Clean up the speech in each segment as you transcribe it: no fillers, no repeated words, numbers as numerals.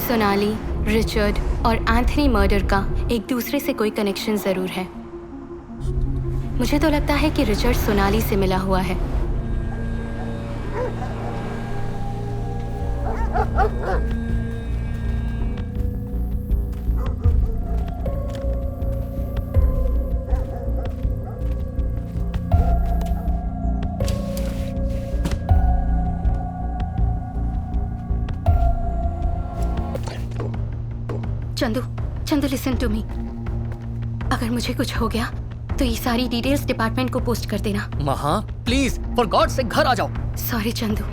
Sonali, Richard और Anthony murder का एक दूसरे से कोई कनेक्शन जरूर है। मुझे तो लगता है कि रिचर्ड सोनाली से मिला हुआ है। Chandu, Chandu listen to me. अगर मुझे कुछ हो गया तो ये सारी डिटेल्स डिपार्टमेंट को पोस्ट कर देना। महा, प्लीज फॉर गॉड से घर आ जाओ। सॉरी चंदू।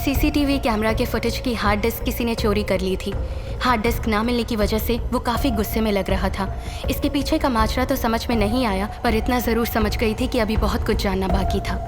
सीसीटीवी कैमरा के फुटेज की हार्ड डिस्क किसी ने चोरी कर ली थी। हार्ड डिस्क ना मिलने की वजह से वो काफी गुस्से में लग रहा था। इसके पीछे का माजरा तो समझ में नहीं आया, पर इतना जरूर समझ गई थी कि अभी बहुत कुछ जानना बाकी था।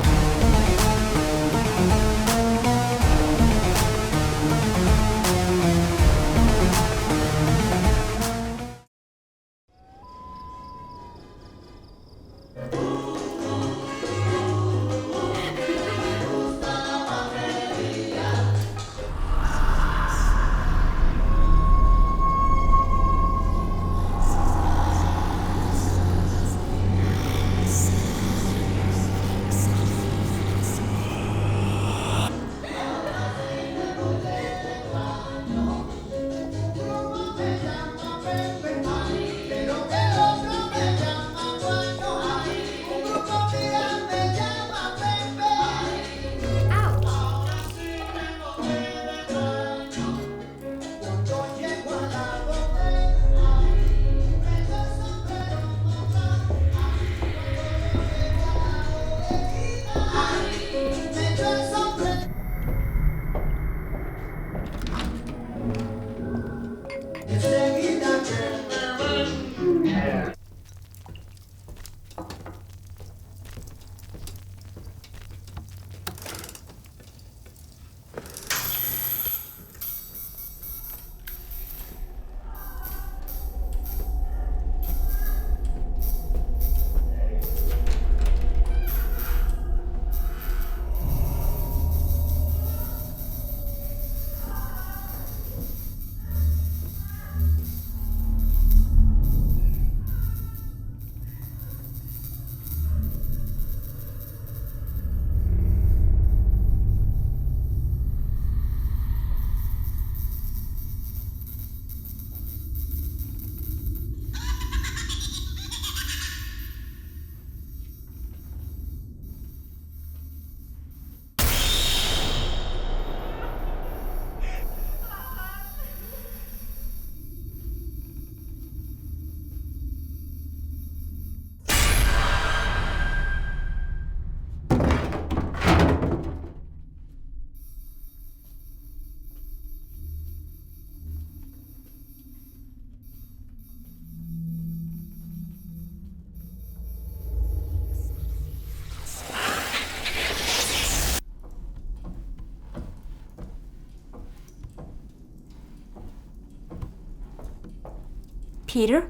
Peter?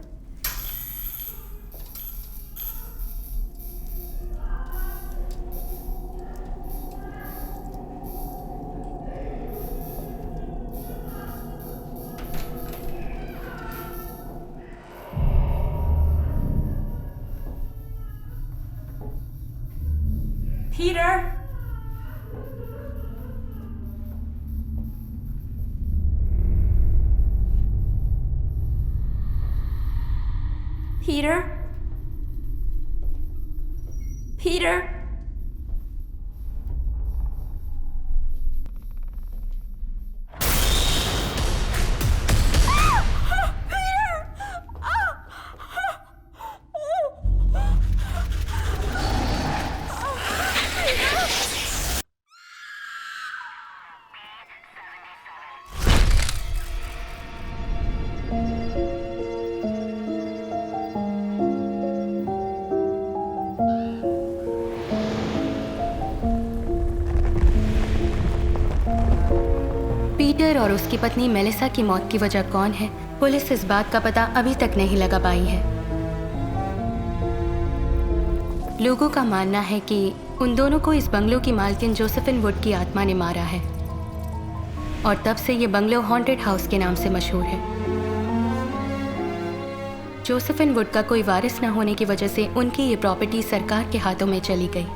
Peter? Peter? Peter? Peter और उसकी पत्नी मेलिसा की मौत की वजह कौन है, पुलिस इस बात का पता अभी तक नहीं लगा पाई है। लोगों का मानना है कि उन दोनों को इस बंगलो की मालकिन जोसेफिन वुड की आत्मा ने मारा है और तब से ये बंगलो हॉन्टेड हाउस के नाम से मशहूर है। जोसेफिन वुड का कोई वारिस न होने की वजह से उनकी ये प्रॉपर्टी सरकार के हाथों में चली गई।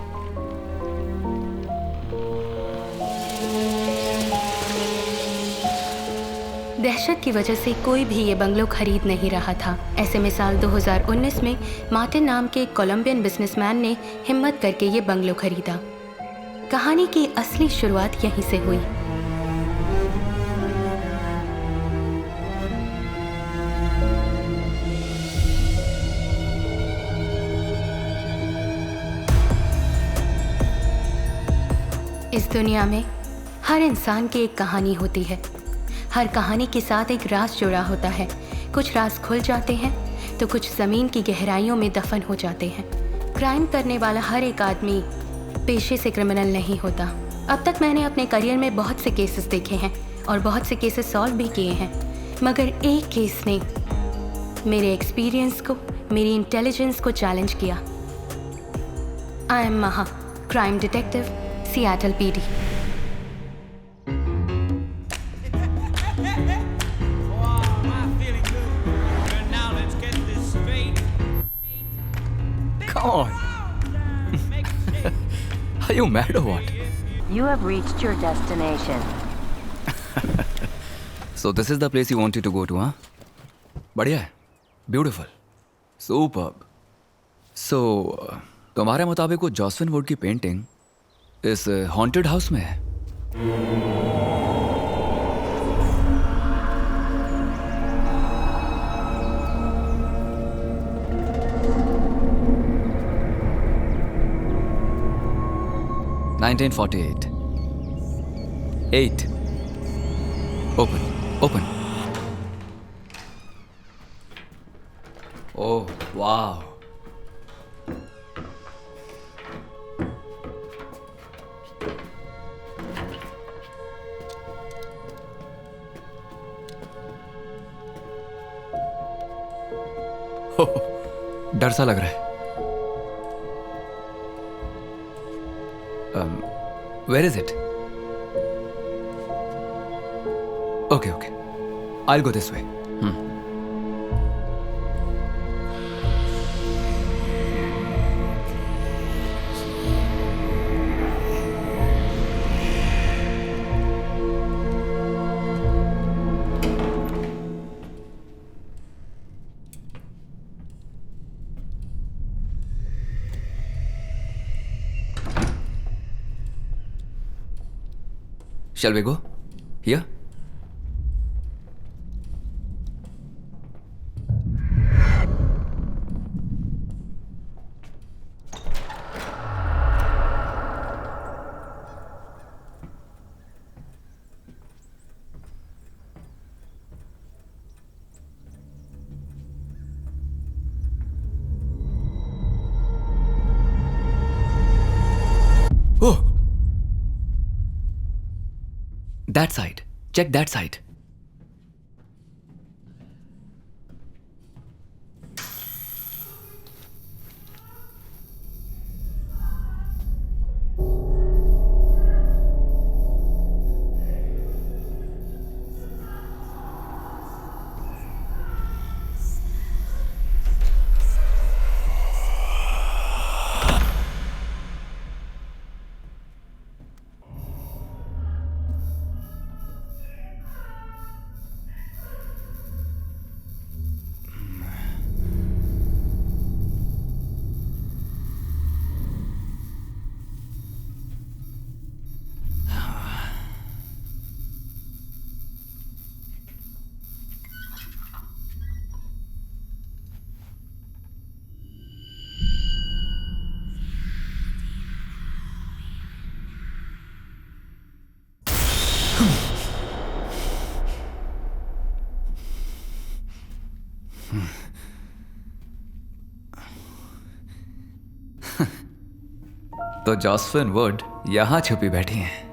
दहशत की वजह से कोई भी ये बंगलो खरीद नहीं रहा था। ऐसे में साल 2019 में मार्टिन नाम के एक कोलंबियन बिजनेसमैन ने हिम्मत करके ये बंगलो खरीदा। कहानी की असली शुरुआत यहीं से हुई। इस दुनिया में हर इंसान की एक कहानी होती है। हर कहानी के साथ एक राज जुड़ा होता है। कुछ राज खुल जाते हैं तो कुछ ज़मीन की गहराइयों में दफन हो जाते हैं। क्राइम करने वाला हर एक आदमी पेशे से क्रिमिनल नहीं होता। अब तक मैंने अपने करियर में बहुत से केसेस देखे हैं और बहुत से केसेस सॉल्व भी किए हैं, मगर एक केस ने मेरे एक्सपीरियंस को, मेरी इंटेलिजेंस को चैलेंज किया। आई एम महा, crime detective, Seattle PD. Come on. Are you mad or what? You have reached your destination. So this is the place you wanted to go to, huh? बढ़िया है, beautiful, superb. So तुम्हारे मुताबिक वो जॉसविन would की painting इस haunted house में है? (1948) 8. Open. Oh, wow. डर सा लग रहा है। Where is it? Okay. I'll go this way. Shall we go? Here? Oh! That side. Check that side. तो जॉसविन वुड यहां छुपी बैठी हैं।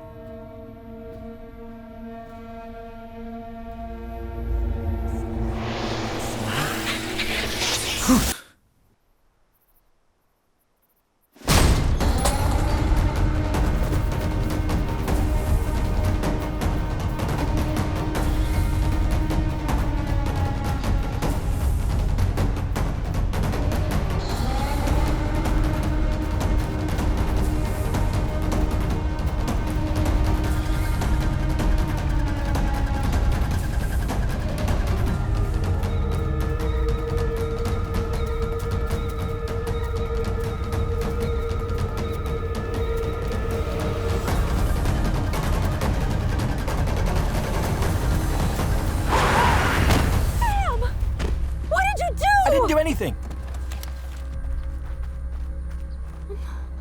anything.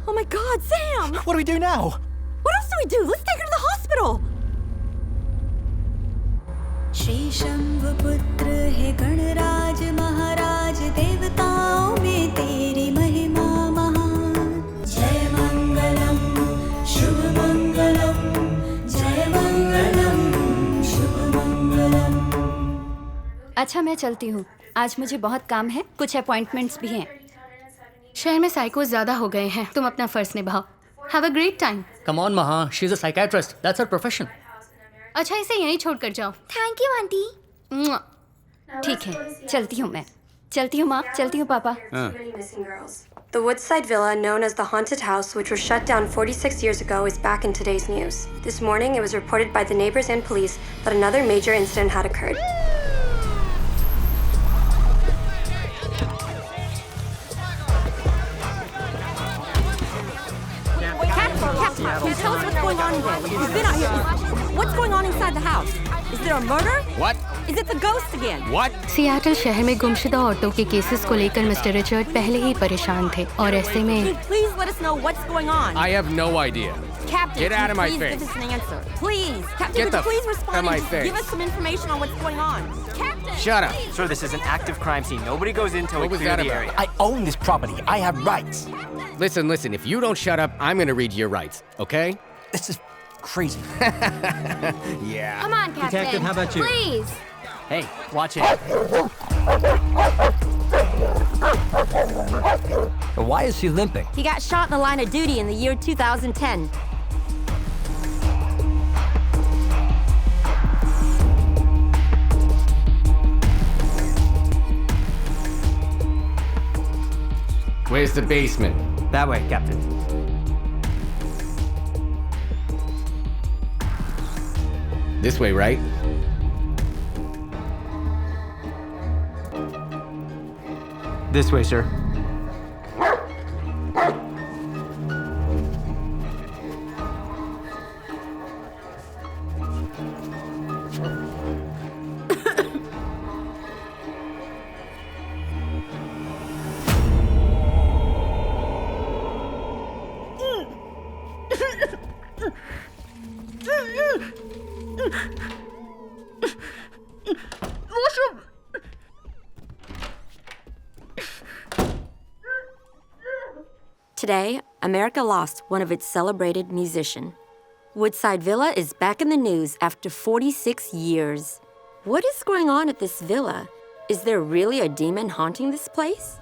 Oh my God, Sam! What do we do now? What else do we do? Let's take her to the hospital! Shri शंभुपुत्र हे गणराज महाराज देवताओं में तेरी महिमा महान जय मंगलम शुभ मंगलम जय मंगलम शुभ मंगलम। अच्छा मैं चलती हूँ, आज मुझे बहुत काम है, कुछ अपॉइंटमेंट्स भी हैं। शहर में साइकोस ज़्यादा हो गए हैं, तुम अपना फ़र्ज निभाओ। Have a great time. Come on, Maha. She's a psychiatrist. That's her profession. अच्छा इसे यहीं छोड़ कर जाओ। Thank you aunty. मुआ। ठीक है, चलती हूँ मैं। चलती हूँ माँ, चलती हूँ पापा। The Woodside Villa, known as the Haunted House, which was shut down 46 years ago, is back in today's news. This morning, it was reported by the neighbors and police that another major incident had occurred. Captain, can you tell us what's going on in there? You've been out here. What's going on inside the house? Is there a murder? What? Is it the ghost again? What? Seattle शहर में गुमशुदा औरतों के cases को लेकर mister Richard पहले ही परेशान थे और ऐसे Can you में please let us know what's going on? I have no idea. Captain, Get out of my please face. give us an answer. Please, Captain, Get could you the please f- respond out of my and face. give us some information on what's going on? Captain, Shut up. please. Sir, this is an active crime scene. Nobody goes in till we What was clear that the about? area. I own this property. I have rights. Listen, if you don't shut up, I'm gonna read your rights, okay? This is crazy. Yeah. Come on, Captain. Detective, how about you? Please. Hey, watch it. Why is he limping? He got shot in the line of duty in the year 2010. Where's the basement? That way, Captain. This way, right? This way, sir. Today, America lost one of its celebrated musicians. Woodside Villa is back in the news after 46 years. What is going on at this villa? Is there really a demon haunting this place?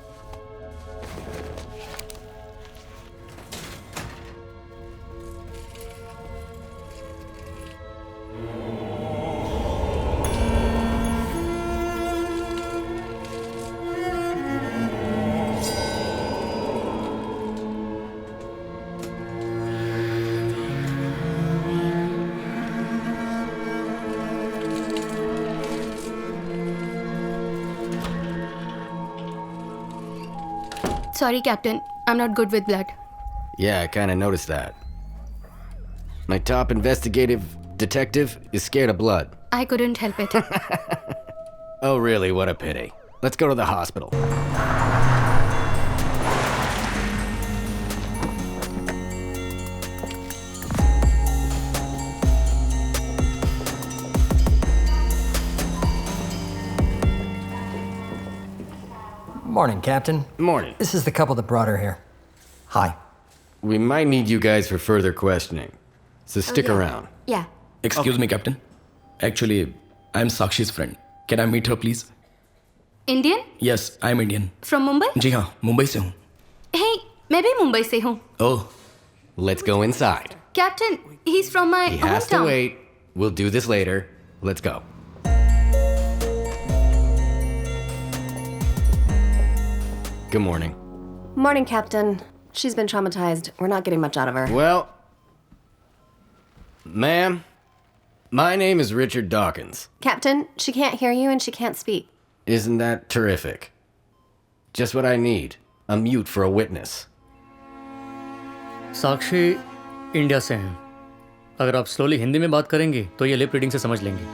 Sorry captain, I am not good with blood. Yeah, I kind of noticed that. My top investigative detective is scared of blood. I couldn't help it. Oh, really? What a pity. Let's go to the hospital. Morning, Captain. Morning. This is the couple that brought her here. Hi. We might need you guys for further questioning, so stick around. Yeah. Excuse me, Captain. Actually, I'm Sakshi's friend. Can I meet her, please? Indian? Yes, I'm Indian. From Mumbai? जी हाँ, मुंबई से हूँ. हे, मैं भी मुंबई से हूँ। Oh, let's go inside. Captain, he is from my He has to hometown. wait. We'll do this later. Let's go. Good morning. Morning, Captain. She's been traumatized. We're not getting much out of her. Well, ma'am, my name is Richard Dawkins. Captain, she can't hear you and she can't speak. Isn't that terrific? Just what I need. A mute for a witness. Sakshi India से हैं। अगर आप slowly Hindi में बात करेंगे तो ये lip reading से समझ लेंगे।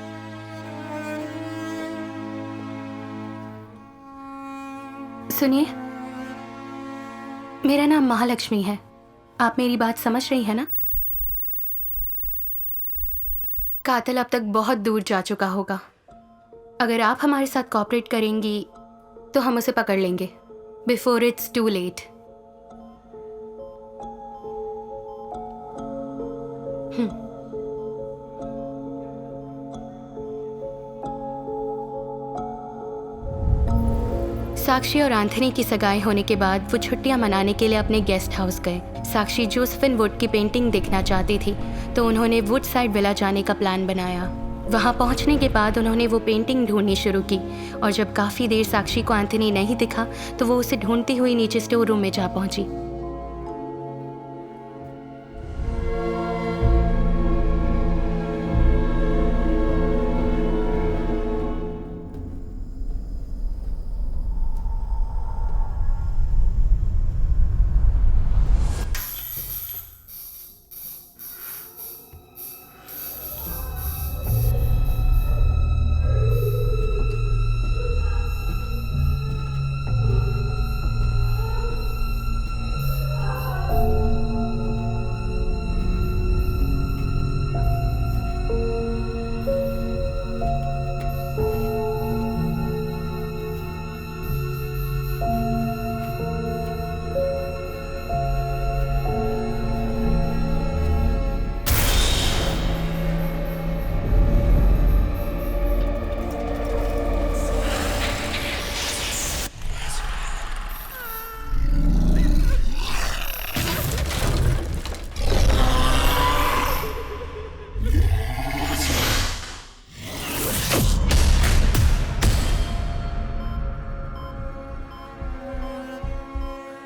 सुनिए, मेरा नाम महालक्ष्मी है। आप मेरी बात समझ रही हैं ना? कातिल अब तक बहुत दूर जा चुका होगा। अगर आप हमारे साथ कोऑपरेट करेंगी तो हम उसे पकड़ लेंगे बिफोर इट्स टू लेट। साक्षी और एंथनी की सगाई होने के बाद वो छुट्टियां मनाने के लिए अपने गेस्ट हाउस गए। साक्षी जोसेफिन वुड की पेंटिंग देखना चाहती थी, तो उन्होंने वुडसाइड विला जाने का प्लान बनाया। वहां पहुंचने के बाद उन्होंने वो पेंटिंग ढूंढनी शुरू की, और जब काफ़ी देर साक्षी को एंथनी नहीं दिखा तो वो उसे ढूंढती हुई नीचे स्टोर रूम में जा पहुंची।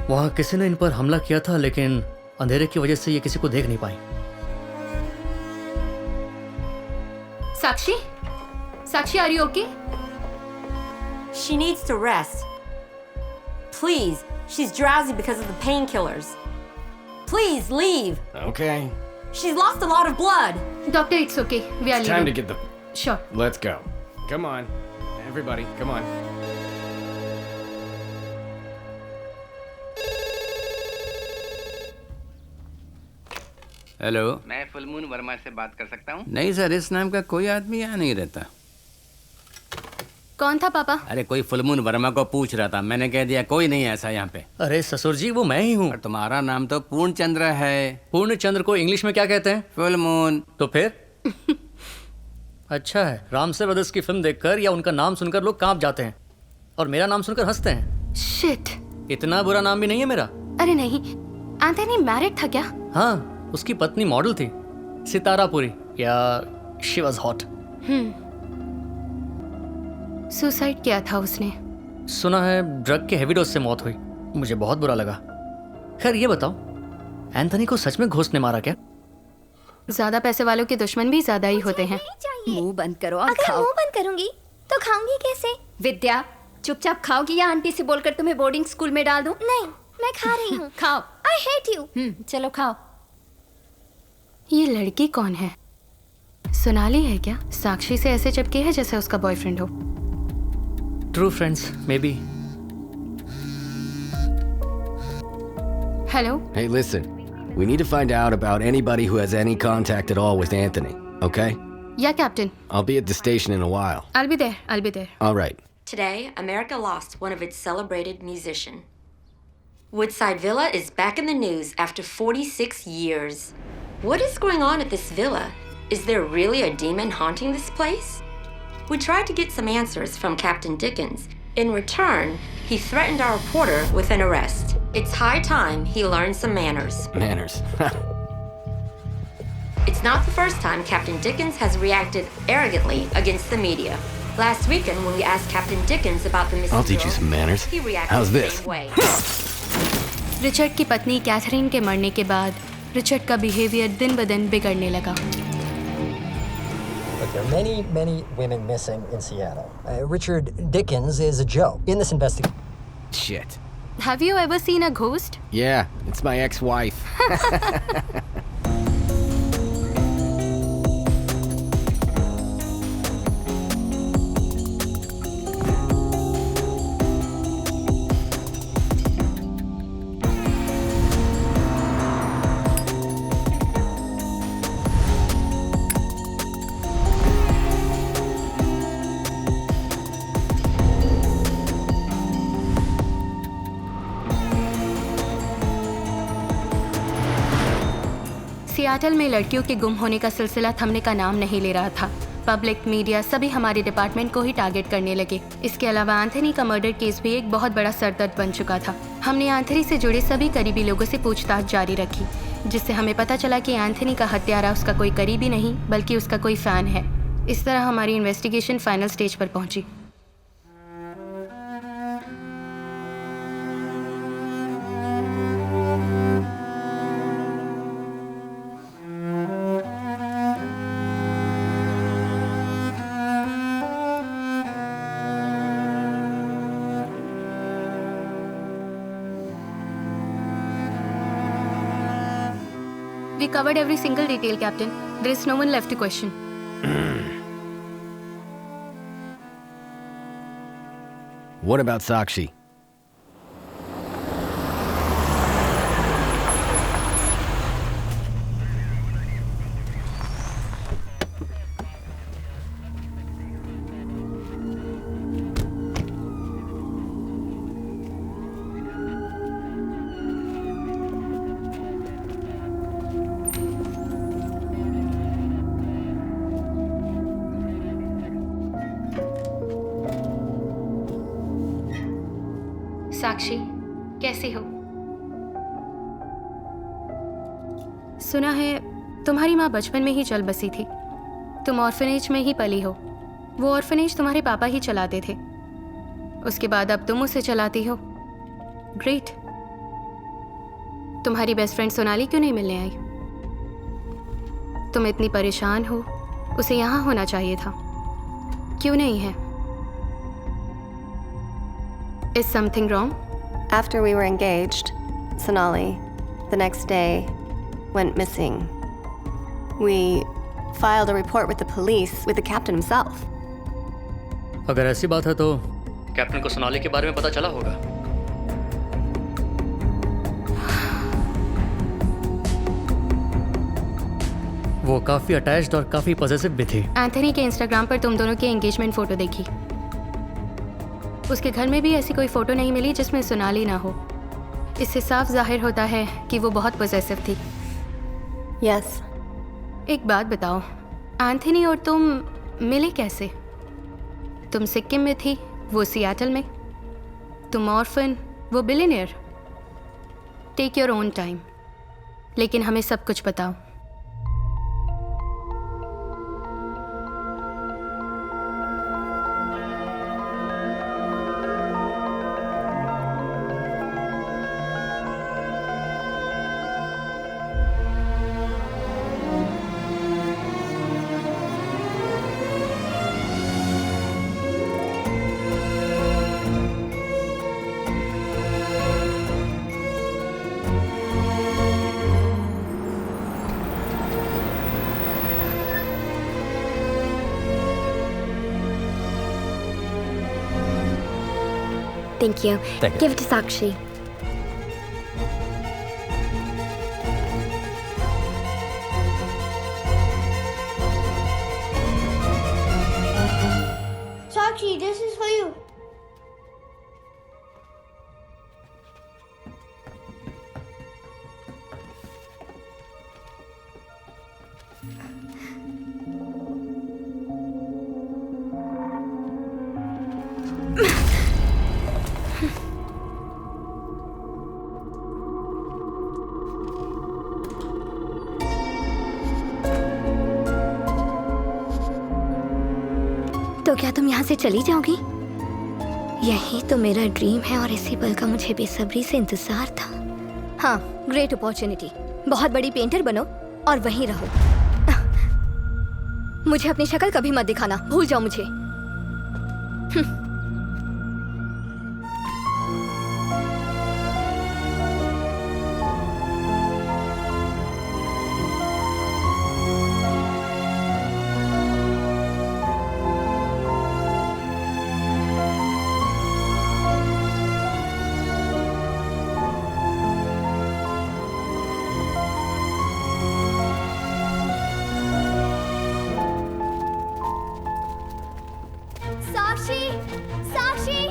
वहां किसी ने इन पर हमला किया था, लेकिन अंधेरे की वजह से ये किसी को देख नहीं पाई। Sakshi, Sakshi, are you okay? She needs to rest. Please, she's drowsy because of the painkillers. Please leave. Okay. She's lost a lot of blood. Doctor, it's okay. We are It's time to get the. Sure. Let's go. Come on. Everybody, come on. Hello, मैं full moon Verma से बात कर सकता हूँ? नहीं sir, इस नाम का कोई आदमी यहाँ नहीं रहता। कौन था पापा? अरे कोई फुलमून वर्मा को पूछ रहा था, मैंने कह दिया कोई नहीं ऐसा यहाँ पे। अरे ससुर जी, वो मैं ही हूँ। तुम्हारा नाम तो पूर्णचंद्र है। पूर्णचंद्र को इंग्लिश में क्या कहते हैं? फुलमून। तो फिर अच्छा है, रामसे ब्रदर्स की फिल्म देखकर या उनका नाम सुनकर लोग कांप जाते हैं, और मेरा नाम सुनकर हंसते हैं। शिट, इतना बुरा नाम भी नहीं है मेरा। अरे नहीं, एंथनी मैरिड था क्या? हाँ, उसकी पत्नी मॉडल थी, सितारा पुरी, या शी वाज हॉट। सुसाइड किया था उसने। सुना है ड्रग के हेवी डोज से मौत हुई। मुझे बहुत बुरा लगा। खैर ये बताओ, एंथनी को सच में घोस्ट ने मारा क्या? ज्यादा पैसे वालों के दुश्मन भी ज्यादा ही होते हैं। मुंह बंद करो और अगर खाओ। मुंह बंद करूंगी तो खाऊंगी कैसे? विद्या, चुपचाप खाओगी या आंटी से बोलकर तुम्हें बोर्डिंग स्कूल में डाल दूं? नहीं, मैं खा रही हूँ। खाओ। I hate you. चलो खाओ। ये लड़की कौन है? सोनाली है क्या? साक्षी से ऐसे चिपकी है जैसे उसका बॉयफ्रेंड हो। True friends, may be. Hello. Hey, listen. We need to find out about anybody who has any contact at all with Anthony, okay? Yeah, Captain. I'll be at the station in a while. I'll be there. I'll be there. All right. Today, America lost one of its celebrated musicians. Woodside Villa is back in the news after 46 years. What is going on at this villa? Is there really a demon haunting this place? We tried to get some answers from Captain Dickens. In return, he threatened our reporter with an arrest. It's high time he learned some manners. Manners. It's not the first time Captain Dickens has reacted arrogantly against the media. Last weekend, when we asked Captain Dickens about the missing I'll teach you girl, some manners. he reacted How's the this? same way. Richard की पत्नी Catherine के मरने के बाद Richard का behaviour दिन ब दिन बिगड़ने लगा। Look, there are many, many women missing in Seattle. Richard Dickens is a joke in this investigation. Shit. Have you ever seen a ghost? Yeah, it's my ex-wife. Seattle में लड़कियों के गुम होने का सिलसिला थमने का नाम नहीं ले रहा था। पब्लिक, मीडिया सभी हमारे डिपार्टमेंट को ही टारगेट करने लगे। इसके अलावा एंथनी का मर्डर केस भी एक बहुत बड़ा सरदर्द बन चुका था। हमने एंथनी से जुड़े सभी करीबी लोगों से पूछताछ जारी रखी, जिससे हमें पता चला कि एंथनी का हत्यारा उसका कोई करीबी नहीं बल्कि उसका कोई फ़ैन है। इस तरह हमारी इन्वेस्टिगेशन फाइनल स्टेज पर पहुंची। We covered every single detail, Captain. There is no one left to question. What about Sakshi? साक्षी, कैसी हो? सुना है तुम्हारी माँ बचपन में ही चल बसी थी। तुम ऑर्फनेज में ही पली हो। वो ऑर्फनेज तुम्हारे पापा ही चलाते थे। उसके बाद अब तुम उसे चलाती हो। ग्रेट। तुम्हारी बेस्ट फ्रेंड सोनाली क्यों नहीं मिलने आई? तुम इतनी परेशान हो, उसे यहाँ होना चाहिए था। क्यों नहीं है? Is something wrong? After we were engaged, Sonali, the next day, went missing. We filed a report with the police, with the captain himself. अगर ऐसी बात है तो कैप्टन को सोनाली के बारे में पता चला होगा। वो काफी अटैच्ड और काफी पॉजिटिव भी थी। एंथनी के इंस्टाग्राम पर तुम दोनों की एंगेजमेंट फोटो देखी। उसके घर में भी ऐसी कोई फोटो नहीं मिली जिसमें सोनाली ना हो। इससे साफ जाहिर होता है कि वो बहुत पॉसेसिव थी। Yes. एक बात बताओ, एंथनी और तुम मिले कैसे? तुम सिक्किम में थी, वो सियाटल में। तुम ऑर्फन, वो billionaire. Take your own time, लेकिन हमें सब कुछ बताओ। Thank you. Thank you. Give it to Sakshi. Sakshi, this is for you. तो क्या तुम यहाँ से चली जाओगी? यही तो मेरा ड्रीम है और इसी पल का मुझे बेसब्री से इंतजार था। हाँ, ग्रेट अपॉर्चुनिटी। बहुत बड़ी पेंटर बनो और वहीं रहो। मुझे अपनी शक्ल कभी मत दिखाना, भूल जाओ मुझे। साक्षी, साक्षी,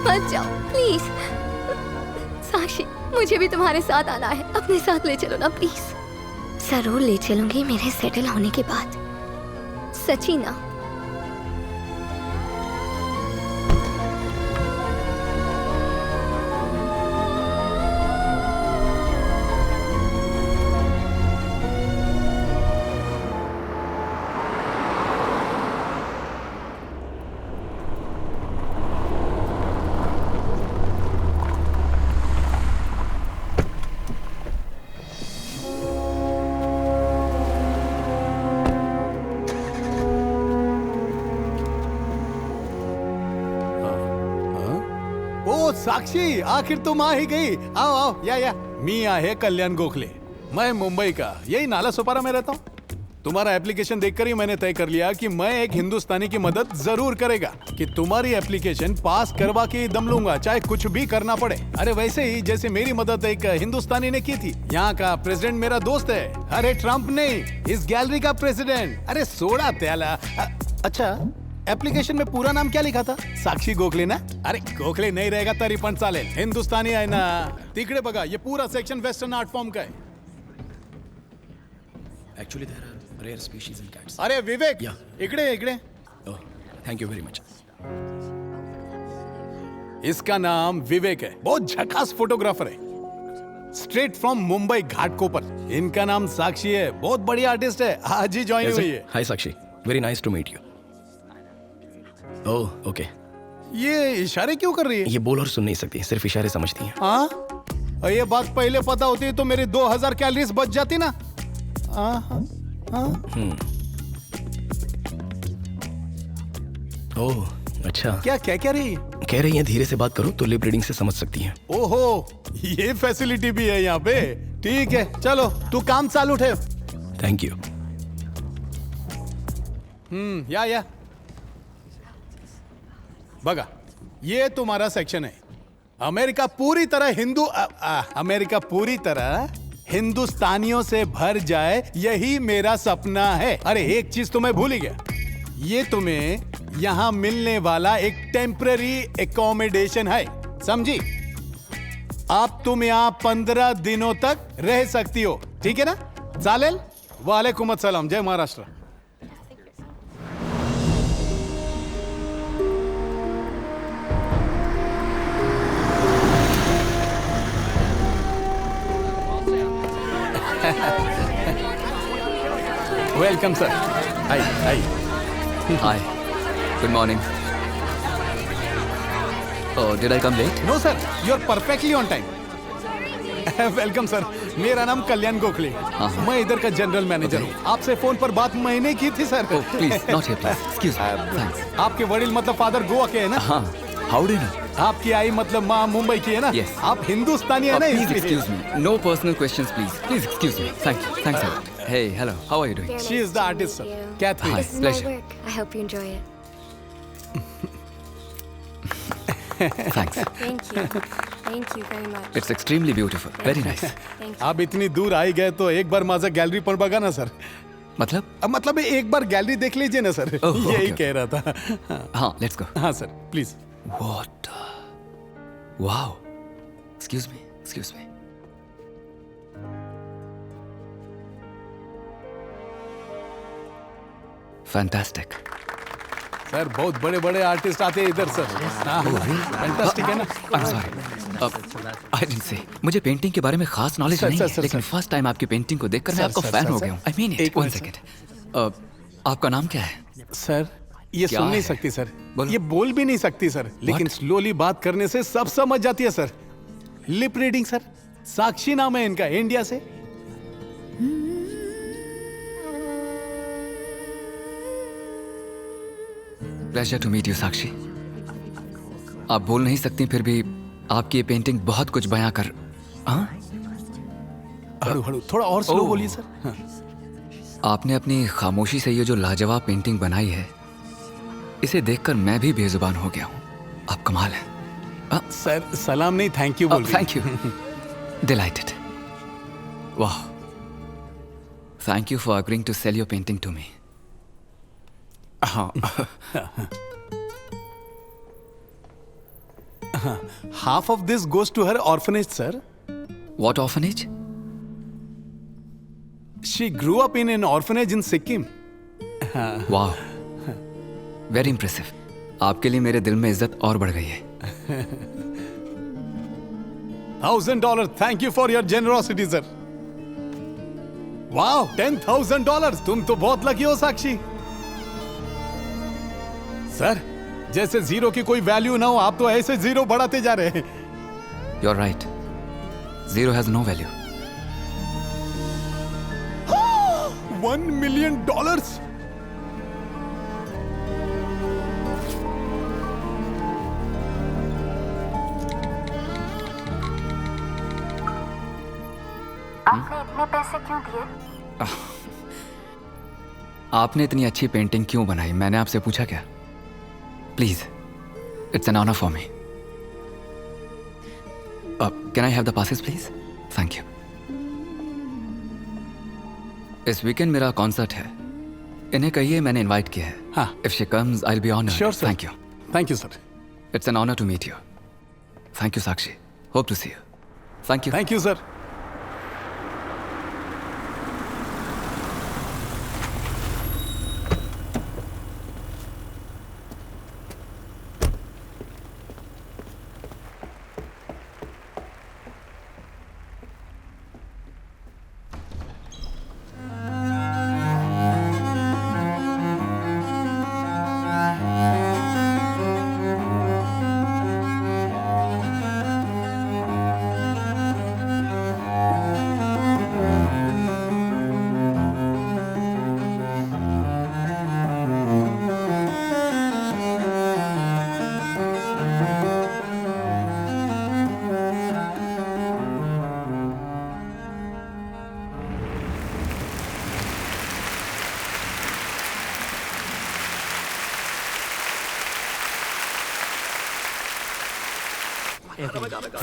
मत जाओ प्लीज। साक्षी, मुझे भी तुम्हारे साथ आना है। अपने साथ ले चलो ना प्लीज। जरूर ले चलूंगी मेरे सेटल होने के बाद। सच्ची ना? साक्षी, आखिर तुम आ ही गई। आओ आओ, या मी आहे कल्याण गोखले। मैं मुंबई का, यही नाला सोपारा में रहता हूँ। तुम्हारा एप्लीकेशन देखकर ही मैंने तय कर लिया कि मैं एक हिंदुस्तानी की मदद जरूर करेगा कि तुम्हारी एप्लीकेशन पास करवा के दम लूंगा, चाहे कुछ भी करना पड़े। अरे वैसे ही जैसे मेरी मदद एक हिंदुस्तानी ने की थी। यहाँ का प्रेसिडेंट मेरा दोस्त है। अरे ट्रम्प नहीं, इस गैलरी का प्रेसिडेंट। अरे सोडा त्याला। अच्छा, एप्लीकेशन में पूरा नाम क्या लिखा था? साक्षी गोखले ना? अरे गोखले नहीं रहेगा तरी पण चालेल, हिंदुस्तानी आहे ना। तिकडे बघा, ये पूरा सेक्शन वेस्टर्न आर्ट फॉर्म का है। Actually, there are rare species in cats. अरे विवेक, इकडे इकडे। Oh, thank you very much. इसका नाम विवेक है, बहुत झकास फोटोग्राफर है, स्ट्रेट फ्रॉम मुंबई घाटकोपर। इनका नाम साक्षी है, बहुत बढ़िया आर्टिस्ट है, आज ही ज्वाइन हुई है। Hi Sakshi, very nice to meet you. Oh, okay. ये इशारे क्यों कर रही है? ये बोल और सुन नहीं सकती, सिर्फ इशारे समझती है। हाँ, ये बात पहले पता होती तो मेरी 2000 कैलोरीज बच जाती ना। ओह, अच्छा। क्या क्या कह रही है? कह रही है धीरे से बात करो तो लिप रीडिंग से समझ सकती है। ओहो, ये फैसिलिटी भी है यहाँ पे। ठीक है, चलो तू काम चालू ठेव। Thank you. या बघा, ये तुम्हारा सेक्शन है। अमेरिका पूरी तरह हिंदुस्तानियों से भर जाए, यही मेरा सपना है। अरे एक चीज तो मैं भूल ही गया, ये तुम्हें यहाँ मिलने वाला एक टेम्पररी एकोमोडेशन है, समझी? अब तुम यहाँ 15 दिनों तक रह सकती हो, ठीक है ना? चालेल? वालेकुम अस्सलाम, जय Maharashtra. Welcome, sir. Hi. Hi. Good morning. Oh, did I come late? No, sir. You're perfectly on time. Welcome, sir. मेरा नाम कल्याण गोखले। मैं इधर का जनरल मैनेजर हूँ। आपसे फोन पर बात मैंने की थी, sir. Oh, please, not here, please. Excuse me. Thanks. आपके वडील मतलब फादर गोवा के है ना? हाँ. How do you know? आपकी आई मतलब माँ मुंबई की है ना? Yes. आप हिंदुस्तानी है ना? Please excuse me. No personal questions, please. Please excuse me. Thank you. Thanks a lot. Hey, hello. How are you doing? She is the artist, sir. Catherine. Hi, pleasure. I hope you enjoy it. Thanks. Thank you very much. It's extremely beautiful. Very nice. आप इतनी दूर आई गए तो एक बार माझा gallery पण बघा ना, सर। मतलब एक बार गैलरी देख लीजिए ना, सर। यही कह रहा था। हाँ, let's go. हाँ sir, please. What? Wow. Excuse me. Fantastic. Sir, बहुत बड़े आर्टिस्ट आते हैं इधर, सर। फैंटास्टिक है ना? I'm sorry. I didn't say. मुझे पेंटिंग के बारे में खास नॉलेज नहीं है, लेकिन फर्स्ट टाइम आपकी पेंटिंग को देखकर मैं आपका फैन हो गया हूँ। I mean it. One second. आपका नाम क्या है? सर, ये सुन नहीं सकती सर, ये बोल भी नहीं सकती सर, लेकिन स्लोली बात करने से सब समझ जाती है sir. Lip reading sir. Sakshi नाम है इनका, इंडिया से। Pleasure to meet you Sakshi. आप बोल नहीं सकती, फिर भी आपकी ये पेंटिंग बहुत कुछ बयां कर। हड़ू थोड़ा और स्लो बोलिए सर। आपने अपनी खामोशी से ये जो लाजवाब पेंटिंग बनाई है, इसे देखकर मैं भी बेजुबान हो गया हूँ। आप कमाल हैं। सर, सलाम नहीं, थैंक यू बोल। Thank you. डिलाइटेड। वाह। Thank you for agreeing to sell your painting to me. Half of this goes to her orphanage, sir. What orphanage? She grew up in an orphanage in Sikkim. Wow. Very impressive. आपके लिए मेरे दिल में इज्जत और बढ़ गई है. $1,000. Thank you for your generosity, sir. Wow, $10,000. तुम तो बहुत लकी हो साक्षी. सर, जैसे जीरो की कोई वैल्यू ना हो, आप तो ऐसे जीरो बढ़ाते जा रहे हैं. You're right. Zero has no value. $1 million. आपने इतने पैसे क्यों दिए? आपने इतनी अच्छी पेंटिंग क्यों बनाई? मैंने आपसे पूछा क्या? Please, it's an honour for me. Can I have the passes please? Thank you. इस वीकेंड मेरा कॉन्सर्ट है. इन्हें कहिए मैंने इनवाइट किया है. हाँ. If she comes I will be honoured. Sure, sir. Thank you. Thank you, sir. It's an honour to meet you. Thank you Sakshi. Hope to see you. Thank you. Thank you, sir.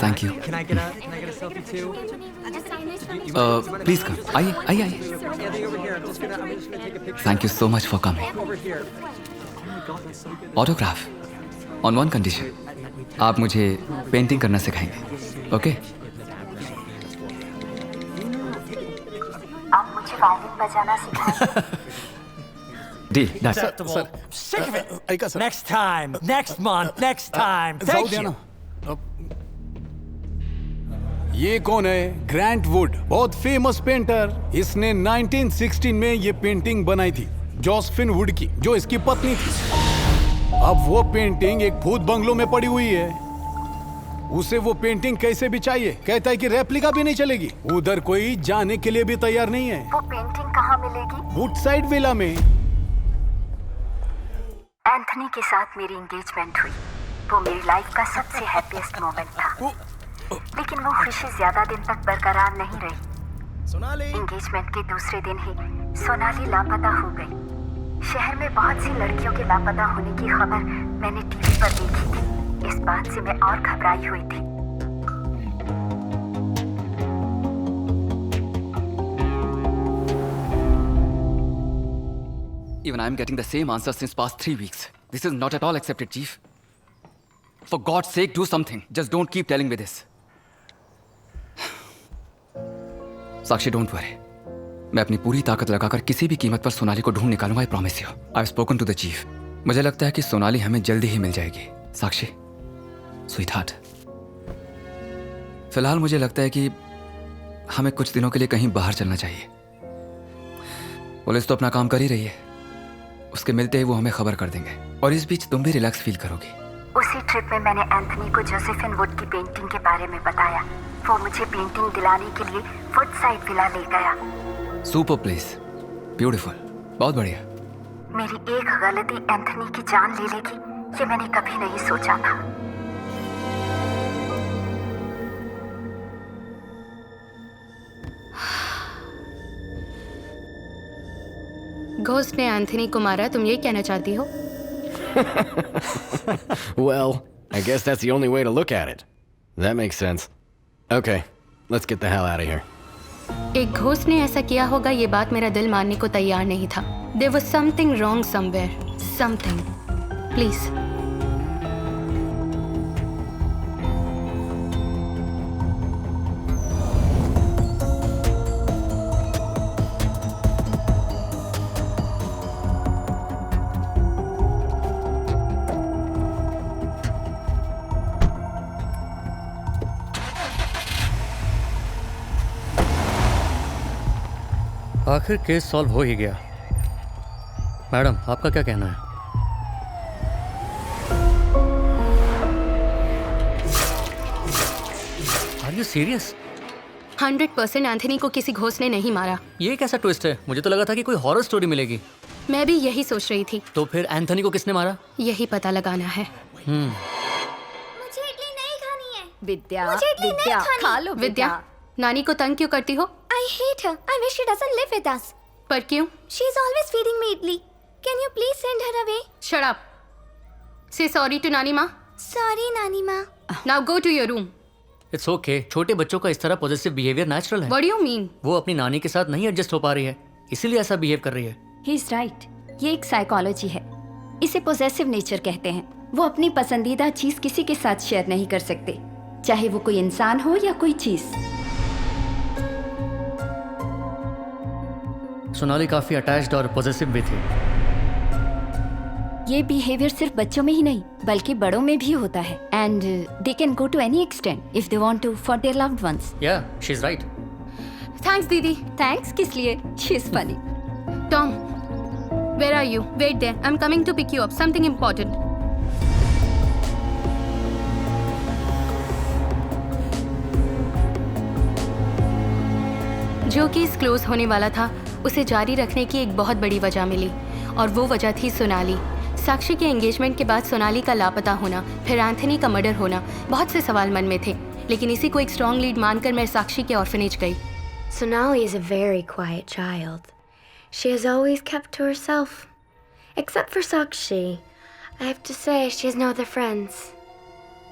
Thank you. Can I get a selfie too? Please come. आइए आइए आइए. Thank you so much for coming. Autograph. On one condition. आप मुझे painting करना सिखाएंगे. Okay? आप मुझे violin बजाना सिखाएंगे. Deal. Done. Acceptable. Sick of it. Next time. Next month. Next time. Thank you. ये कौन है? ग्रांट वुड, बहुत फेमस पेंटर. इसने 1916 में ये पेंटिंग बनाई थी जोसेफिन वुड की, जो इसकी पत्नी थी. अब वो पेंटिंग एक भूत बंगलों में पड़ी हुई है. उसे वो पेंटिंग कैसे भी चाहिए. कहता है कि रेप्लिका भी नहीं चलेगी. उधर कोई जाने के लिए भी तैयार नहीं है. वो पेंटिंग कहाँ मिलेगी? वुडसाइड विला में. एंथनी के साथ मेरी एंगेजमेंट हुई. वो मेरी लाइफ का सबसे हैप्पीएस्ट मोमेंट था. लेकिन वो खुशी ज्यादा दिन तक बरकरार नहीं रही. एंगेजमेंट के दूसरे दिन ही सोनाली लापता हो गई. शहर में बहुत सी लड़कियों के लापता होने की खबर मैंने टीवी पर देखी थी. इस बात से मैं और घबराई हुई थी. Even I'm getting the same answer since past 3 weeks. This is not at all accepted, Chief. For God's sake, do something. Just don't keep telling me this. Sakshi, don't worry. मैं अपनी पूरी ताकत लगाकर किसी भी कीमत पर सोनाली को ढूंढ निकालूंगा. I promise you. I have spoken to the chief. मुझे लगता है कि सोनाली हमें जल्दी ही मिल जाएगी. साक्षी, स्वीट हार्ट. फिलहाल मुझे लगता है कि हमें कुछ दिनों के लिए कहीं बाहर चलना चाहिए. पुलिस तो अपना काम कर ही रही है. उसके मिलते ही वो हमें खबर कर देंगे. और इस बीच तुम भी रिलैक्स फील करोगी. उसी ट्रिप में मैंने एंथनी को जोसेफिन वुड की पेंटिंग के बारे में बताया. वो मुझे पेंटिंग दिलाने के लिए वुडसाइड विला ले गया. Super place. ब्यूटीफुल. बहुत बढ़िया. मेरी एक गलती एंथनी की जान ले लेगी, ये मैंने कभी नहीं सोचा था. घोस्ट ने एंथनी को मारा, तुम ये कहना चाहती हो? Well, I guess that's the only way to look at it. That makes sense. Okay, let's get the hell out of here. एक घोस्ट ने ऐसा किया होगा, ये बात मेरा दिल मानने को तैयार नहीं था. There was something wrong somewhere. Something. Please. आखिर केस सॉल्व हो ही गया। मैडम, आपका क्या कहना है? Are you serious? 100% एंथनी को किसी घोस्ट ने नहीं मारा। ये कैसा ट्विस्ट है? मुझे तो लगा था कि कोई हॉरर स्टोरी मिलेगी। मैं भी यही सोच रही थी। तो फिर एंथनी को किसने मारा? यही पता लगाना है। मुझे इडली नहीं खानी है। विद्या, मुझे इडली नहीं खानी। खा लो विद्या, नानी को तंग क्यों करती हो? I hate her. I wish she doesn't live with us. पर क्यों? She's always feeding me idli. Can you please send her away? Shut up. Say sorry to नानी माँ. Sorry, नानी माँ. Now go to your room. It's okay. छोटे बच्चों का इस तरह पॉजिटिव बिहेवियर नेचुरल है। What do you mean? वो अपनी नानी के साथ नहीं एडजस्ट हो पा रही है, इसीलिए ऐसा बिहेव कर रही है। He is right. ये एक साइकोलॉजी है, इसे पोजेसिव नेचर कहते हैं। वो अपनी पसंदीदा चीज किसी के साथ शेयर नहीं कर सकते, चाहे वो कोई इंसान हो या कोई चीज। सोनाली काफी अटैच्ड और पॉजिटिव भी थी। ये बिहेवियर सिर्फ बच्चों में ही नहीं बल्कि बड़ों में भी होता है, and they can go to any extent if they want to for their loved ones. Yeah, she is right. Thanks दीदी। थैंक्स किस लिए? She is funny. Tom, where are you? Wait there. I'm coming to pick you up. Something important. जो case close होने वाला था उसे जारी रखने की एक बहुत बड़ी वजह मिली, और वो वजह थी सोनाली। साक्षी के एंगेजमेंट के बाद सोनाली का लापता होना, फिर एंथनी का मर्डर होना, बहुत से सवाल मन में थे, लेकिन इसी को एक स्ट्रॉन्ग लीड मानकर मैं साक्षी के ऑर्फनेज गई। Sonali is a very quiet child. She has always kept to herself. Except for Sakshi. I have to say, she has no other friends.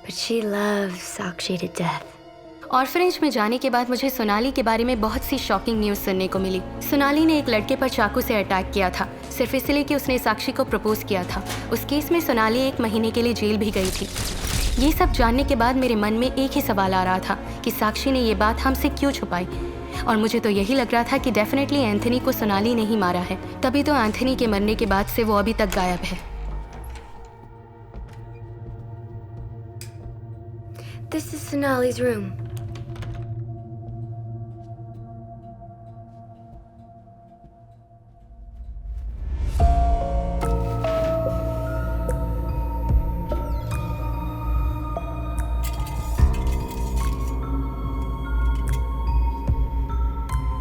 But she loves Sakshi to death. Orphanage में जाने के बाद मुझे सोनाली के बारे में बहुत सी shocking news सुनने को मिली। सोनाली ने एक लड़के पर चाकू से अटैक किया था, सिर्फ इसलिए कि उसने साक्षी को प्रपोज किया था। उस केस में सोनाली 1 महीने के लिए जेल भी गई थी। ये सब जानने के बाद मेरे मन में एक ही सवाल आ रहा था कि साक्षी ने ये बात हमसे क्यों छुपाई, और मुझे तो यही लग रहा था कि डेफिनेटली एंथनी को सोनाली ने ही मारा है। तभी तो एंथनी के मरने के बाद से वो अभी तक गायब है। This is Sonali's room.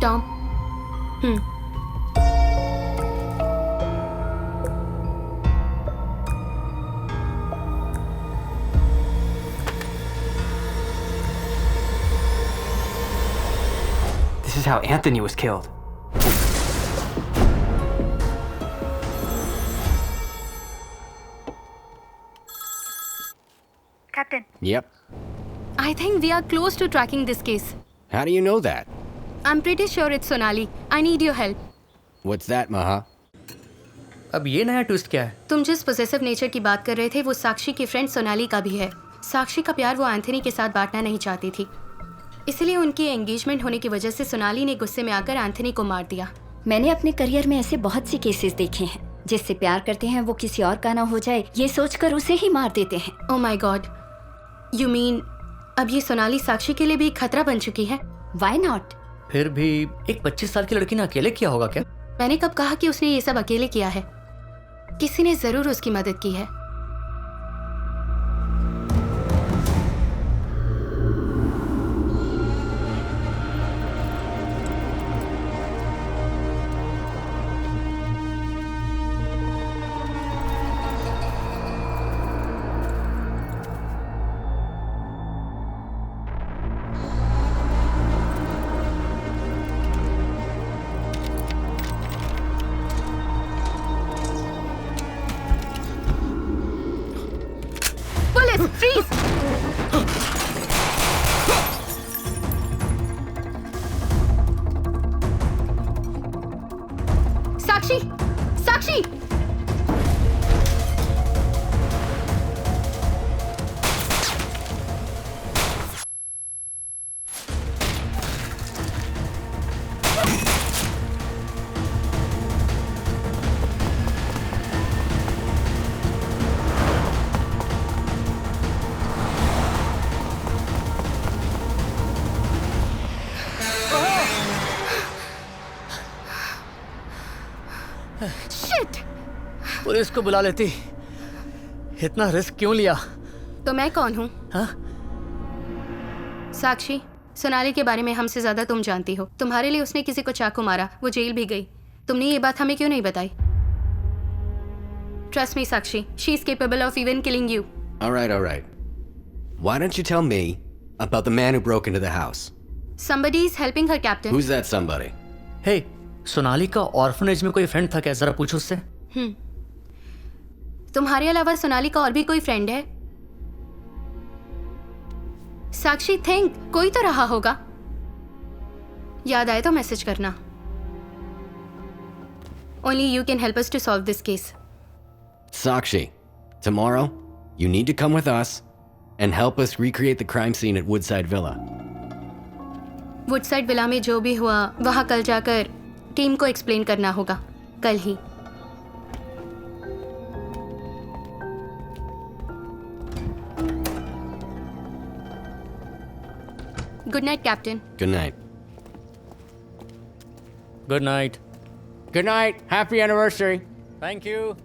Tom, This is how Anthony was killed. Captain. Yep. I think we are close to tracking this case. How do you know that? I'm pretty sure it's Sonali. I need your help. What's that, Maha? अब ये नया twist क्या है? तुम जिस possessive nature की बात कर रहे थे वो साक्षी की फ्रेंड सोनाली का भी है। साक्षी का प्यार वो एंथनी के साथ बांटना नहीं चाहती थी, इसलिए उनकी एंगेजमेंट होने की वजह से सोनाली ने गुस्से में आकर एंथनी को मार दिया। मैंने अपने करियर में ऐसे बहुत सी केसेस देखे हैं, जिससे प्यार करते हैं वो किसी और का ना हो जाए ये सोचकर उसे ही मार देते हैं। Oh my God, you mean अब ये सोनाली साक्षी के लिए भी एक खतरा बन चुकी है? Why not? फिर भी एक 25 साल की लड़की ने अकेले किया होगा क्या? मैंने कब कहा कि उसने ये सब अकेले किया है? किसी ने जरूर उसकी मदद की है। Freeze! साक्षी! साक्षी! पुलिस को बुला लेती। इतना रिस्क क्यों लिया? तो मैं कौन हूँ? हाँ? साक्षी, सोनाली के बारे में हमसे ज्यादा तुम जानती हो। तुम्हारे लिए उसने किसी को चाकू मारा, वो जेल भी गई। तुमने ये बात हमें क्यों नहीं बताई? Trust me Sakshi, she is capable of even killing you. All right. Why don't you tell me about the man who broke into the house? Somebody is helping her, Captain. Who's that somebody? Hey, Sonali का orphanage में कोई friend था क्या? जरा पूछो उससे। तुम्हारे अलावा सोनाली का और भी कोई फ्रेंड है? साक्षी, थिंक, कोई तो रहा होगा। याद आए तो मैसेज करना। Only you can help us to solve this case. Sakshi, tomorrow you need to come with us and help us recreate the crime scene at Woodside Villa. Woodside villa में जो भी हुआ वहां कल जाकर टीम को explain करना होगा, कल ही। Good night captain. Good night. Good night. Good night, happy anniversary. Thank you.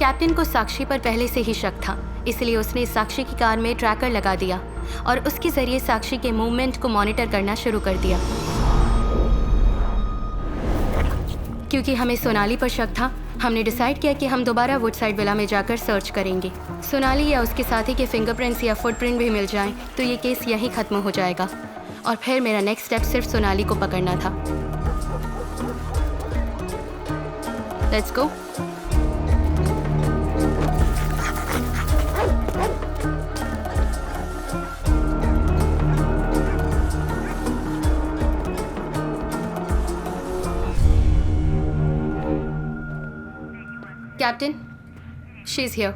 Captain को साक्षी पर पहले से ही शक था, इसलिए उसने साक्षी की कार में ट्रैकर लगा दिया और उसके जरिए साक्षी के मूवमेंट को मॉनिटर करना शुरू कर दिया। क्योंकि हमें सोनाली पर शक था, हमने डिसाइड किया कि हम दोबारा वुडसाइड विला में जाकर सर्च करेंगे। सोनाली या उसके साथी के फिंगरप्रिंट्स या फुटप्रिंट भी मिल जाएं, तो ये केस यहीं खत्म हो जाएगा। और फिर मेरा नेक्स्ट स्टेप सिर्फ सोनाली को पकड़ना था। Let's go. Captain, she's here.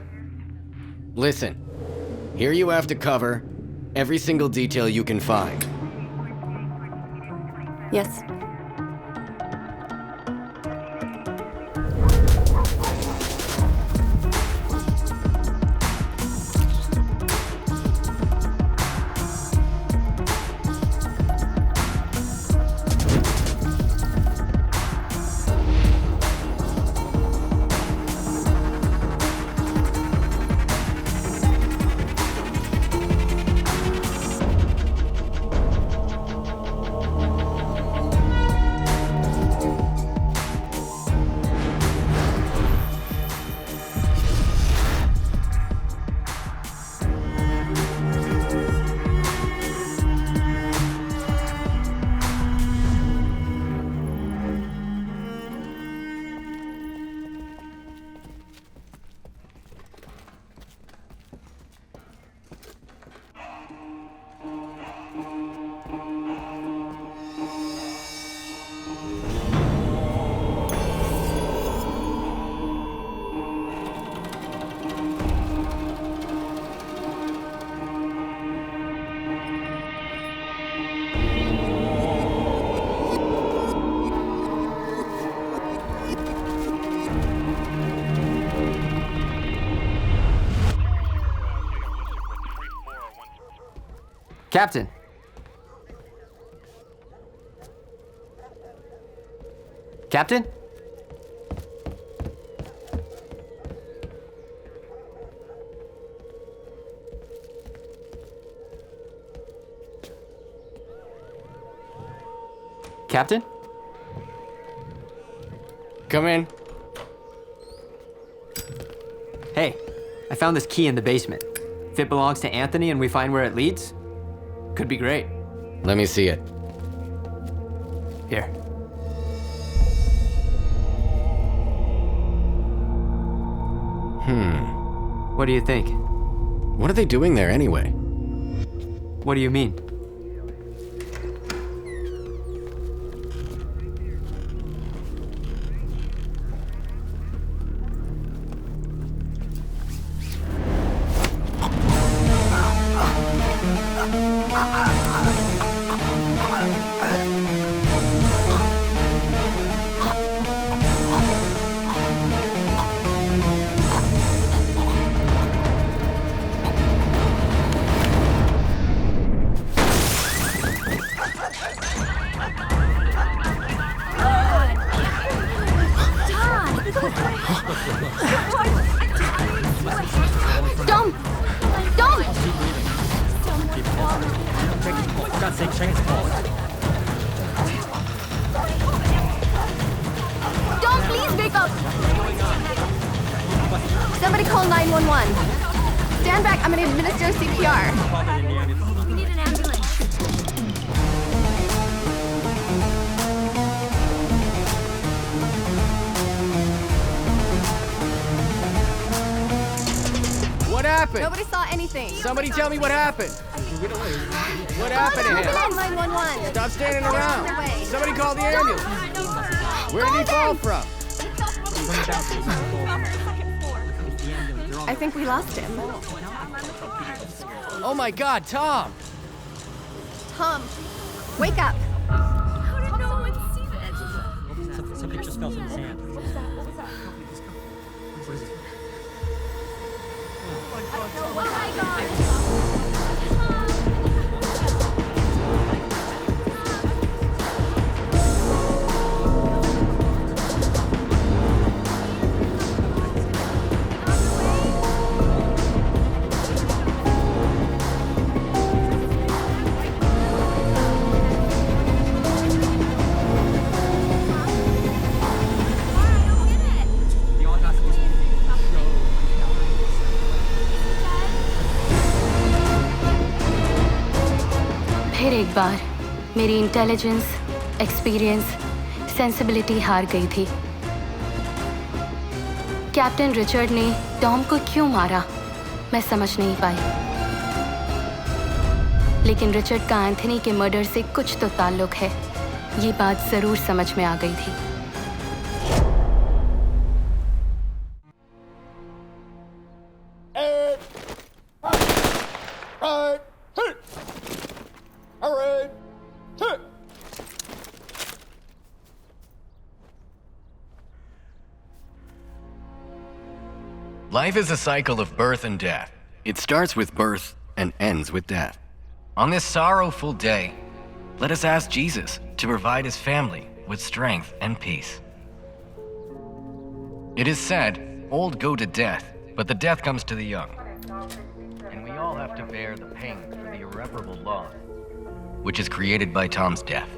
Listen, here you have to cover every single detail you can find. Yes. Captain. Captain? Captain? Come in. Hey, I found this key in the basement. If it belongs to Anthony and we find where it leads, could be great. Let me see it. Here. What do you think? What are they doing there anyway? What do you mean? Dom! Dom! Dom, please wake up! Somebody call 911. Stand back, I'm gonna administer CPR. We need an ambulance. What happened? Nobody saw anything. Somebody tell me what happened. What happened to him? 911. Stop standing around. Somebody call the ambulance. Where did he fall from? I think we lost him. Oh my God, Tom! Tom, wake up. How did no one see this? Something just fell in the sand. फिर एक बार मेरी intelligence, experience, sensibility हार गई थी। Captain Richard ने Tom को क्यों मारा, मैं समझ नहीं पाई। लेकिन रिचर्ड का एंथनी के मर्डर से कुछ तो ताल्लुक है, ये बात जरूर समझ में आ गई थी। Life is a cycle of birth and death. It starts with birth and ends with death. On this sorrowful day, let us ask Jesus to provide his family with strength and peace. It is said, old go to death, but the death comes to the young. And we all have to bear the pain for the irreparable loss, which is created by Tom's death.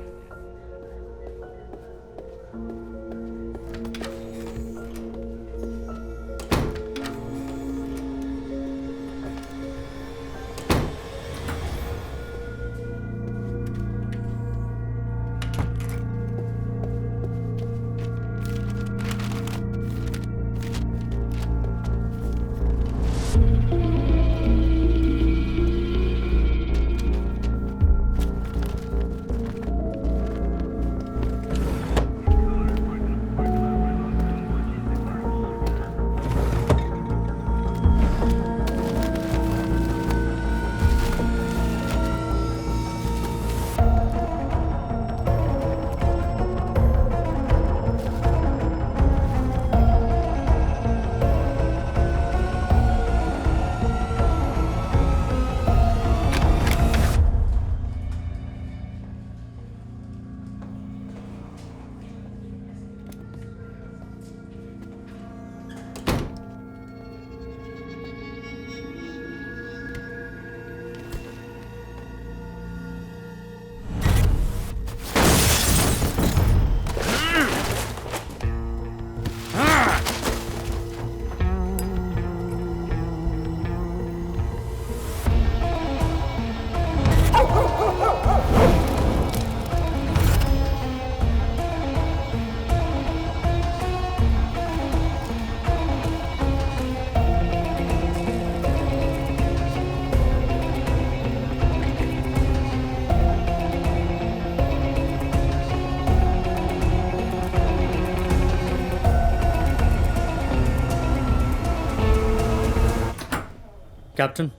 Captain,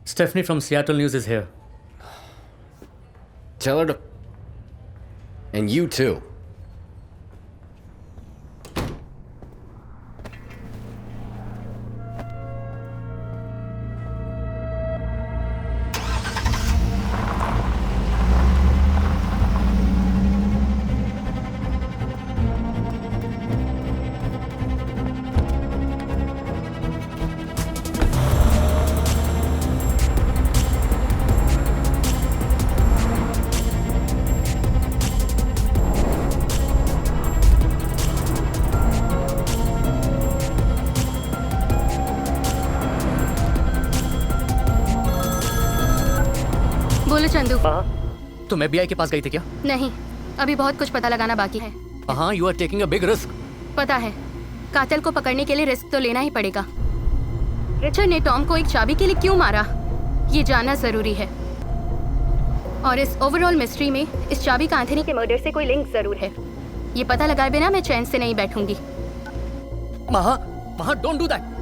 Stephanie from Seattle News is here. Tell her to... And you too. बोलो चंदू। तुम FBI के पास गई थी क्या? नहीं, अभी बहुत कुछ पता लगाना बाकी है। हाँ, you are taking a big risk. पता है, कातिल को पकड़ने के लिए रिस्क तो लेना ही पड़ेगा। रिचर्ड ने टॉम को एक चाबी के लिए क्यों मारा, ये जानना जरूरी है। और इस ओवरऑल मिस्ट्री में इस चाबी का एंथनी के मर्डर से कोई लिंक जरूर है। ये पता लगाए बिना मैं चैन से नहीं बैठूंगी। महा, don't do that.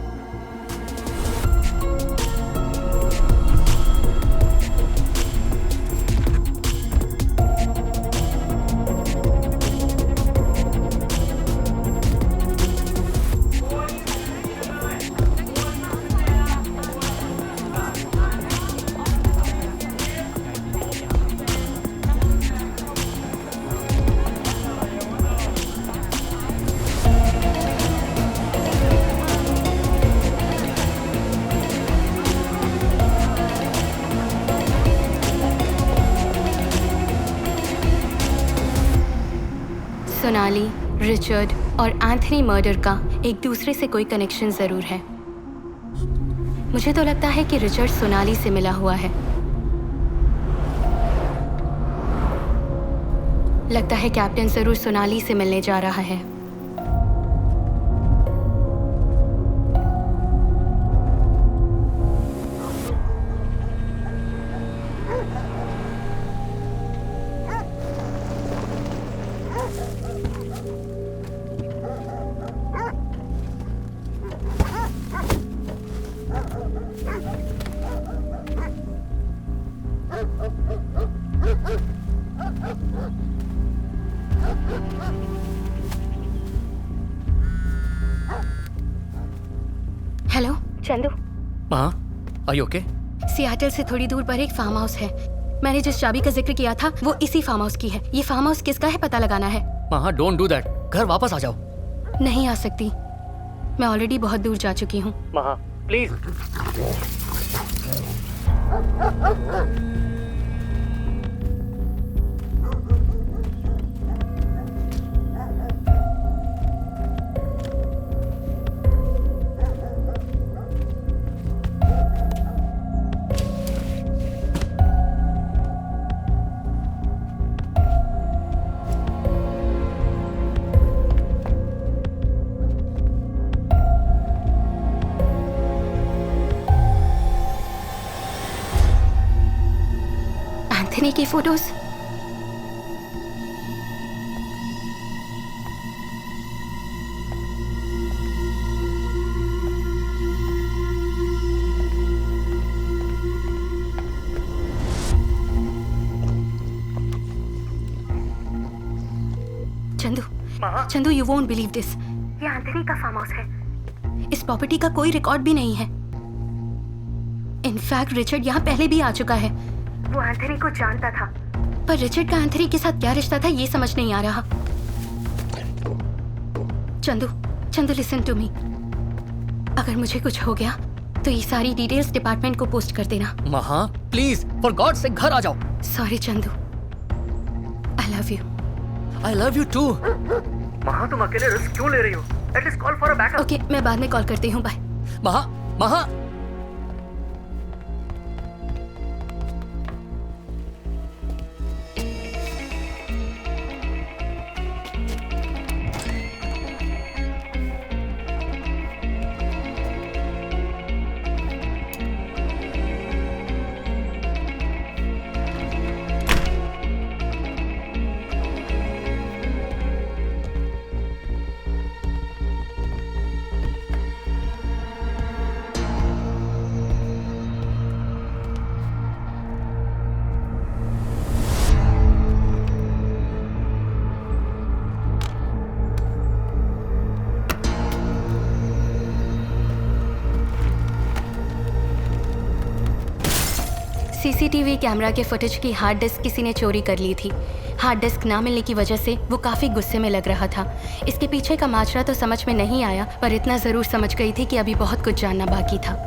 Sonali, Richard और एंथनी मर्डर का एक दूसरे से कोई कनेक्शन जरूर है। मुझे तो लगता है कि रिचर्ड सोनाली से मिला हुआ है। लगता है कैप्टन जरूर सोनाली से मिलने जा रहा है। हेलो चंदू। हाँ, आर यू ओके? सियाटल से थोड़ी दूर पर एक फार्म हाउस है। मैंने जिस चाबी का जिक्र किया था वो इसी फार्म हाउस की है। ये फार्म हाउस किसका है पता लगाना है। हाँ, डोंट डू दैट। घर वापस आ जाओ। नहीं आ सकती, मैं ऑलरेडी बहुत दूर जा चुकी हूँ। प्लीज। एंथनी की photos. Chandu, you won't believe this. ये एंथनी का फार्म हाउस है। इस प्रॉपर्टी का कोई रिकॉर्ड भी नहीं है। इनफैक्ट रिचर्ड यहाँ पहले भी आ चुका है। वो एंथनी को जानता था, पर रिचर्ड का एंथनी के साथ क्या रिश्ता था ये समझ नहीं आ रहा। Chandu listen to me. अगर मुझे कुछ हो गया तो ये सारी डिटेल्स डिपार्टमेंट को पोस्ट कर देना। महा, प्लीज फॉर गॉड से घर आ जाओ। Sorry Chandu, I love you. I love you too. Maha, तुम अकेले रिस्क क्यों ले रही हो? At least call for a backup. Okay, मैं बाद में कॉल करती हूँ। बाय। महा। सीसीटीवी कैमरा के फुटेज की हार्ड डिस्क किसी ने चोरी कर ली थी। हार्ड डिस्क ना मिलने की वजह से वो काफ़ी गुस्से में लग रहा था। इसके पीछे का माजरा तो समझ में नहीं आया, पर इतना ज़रूर समझ गई थी कि अभी बहुत कुछ जानना बाकी था।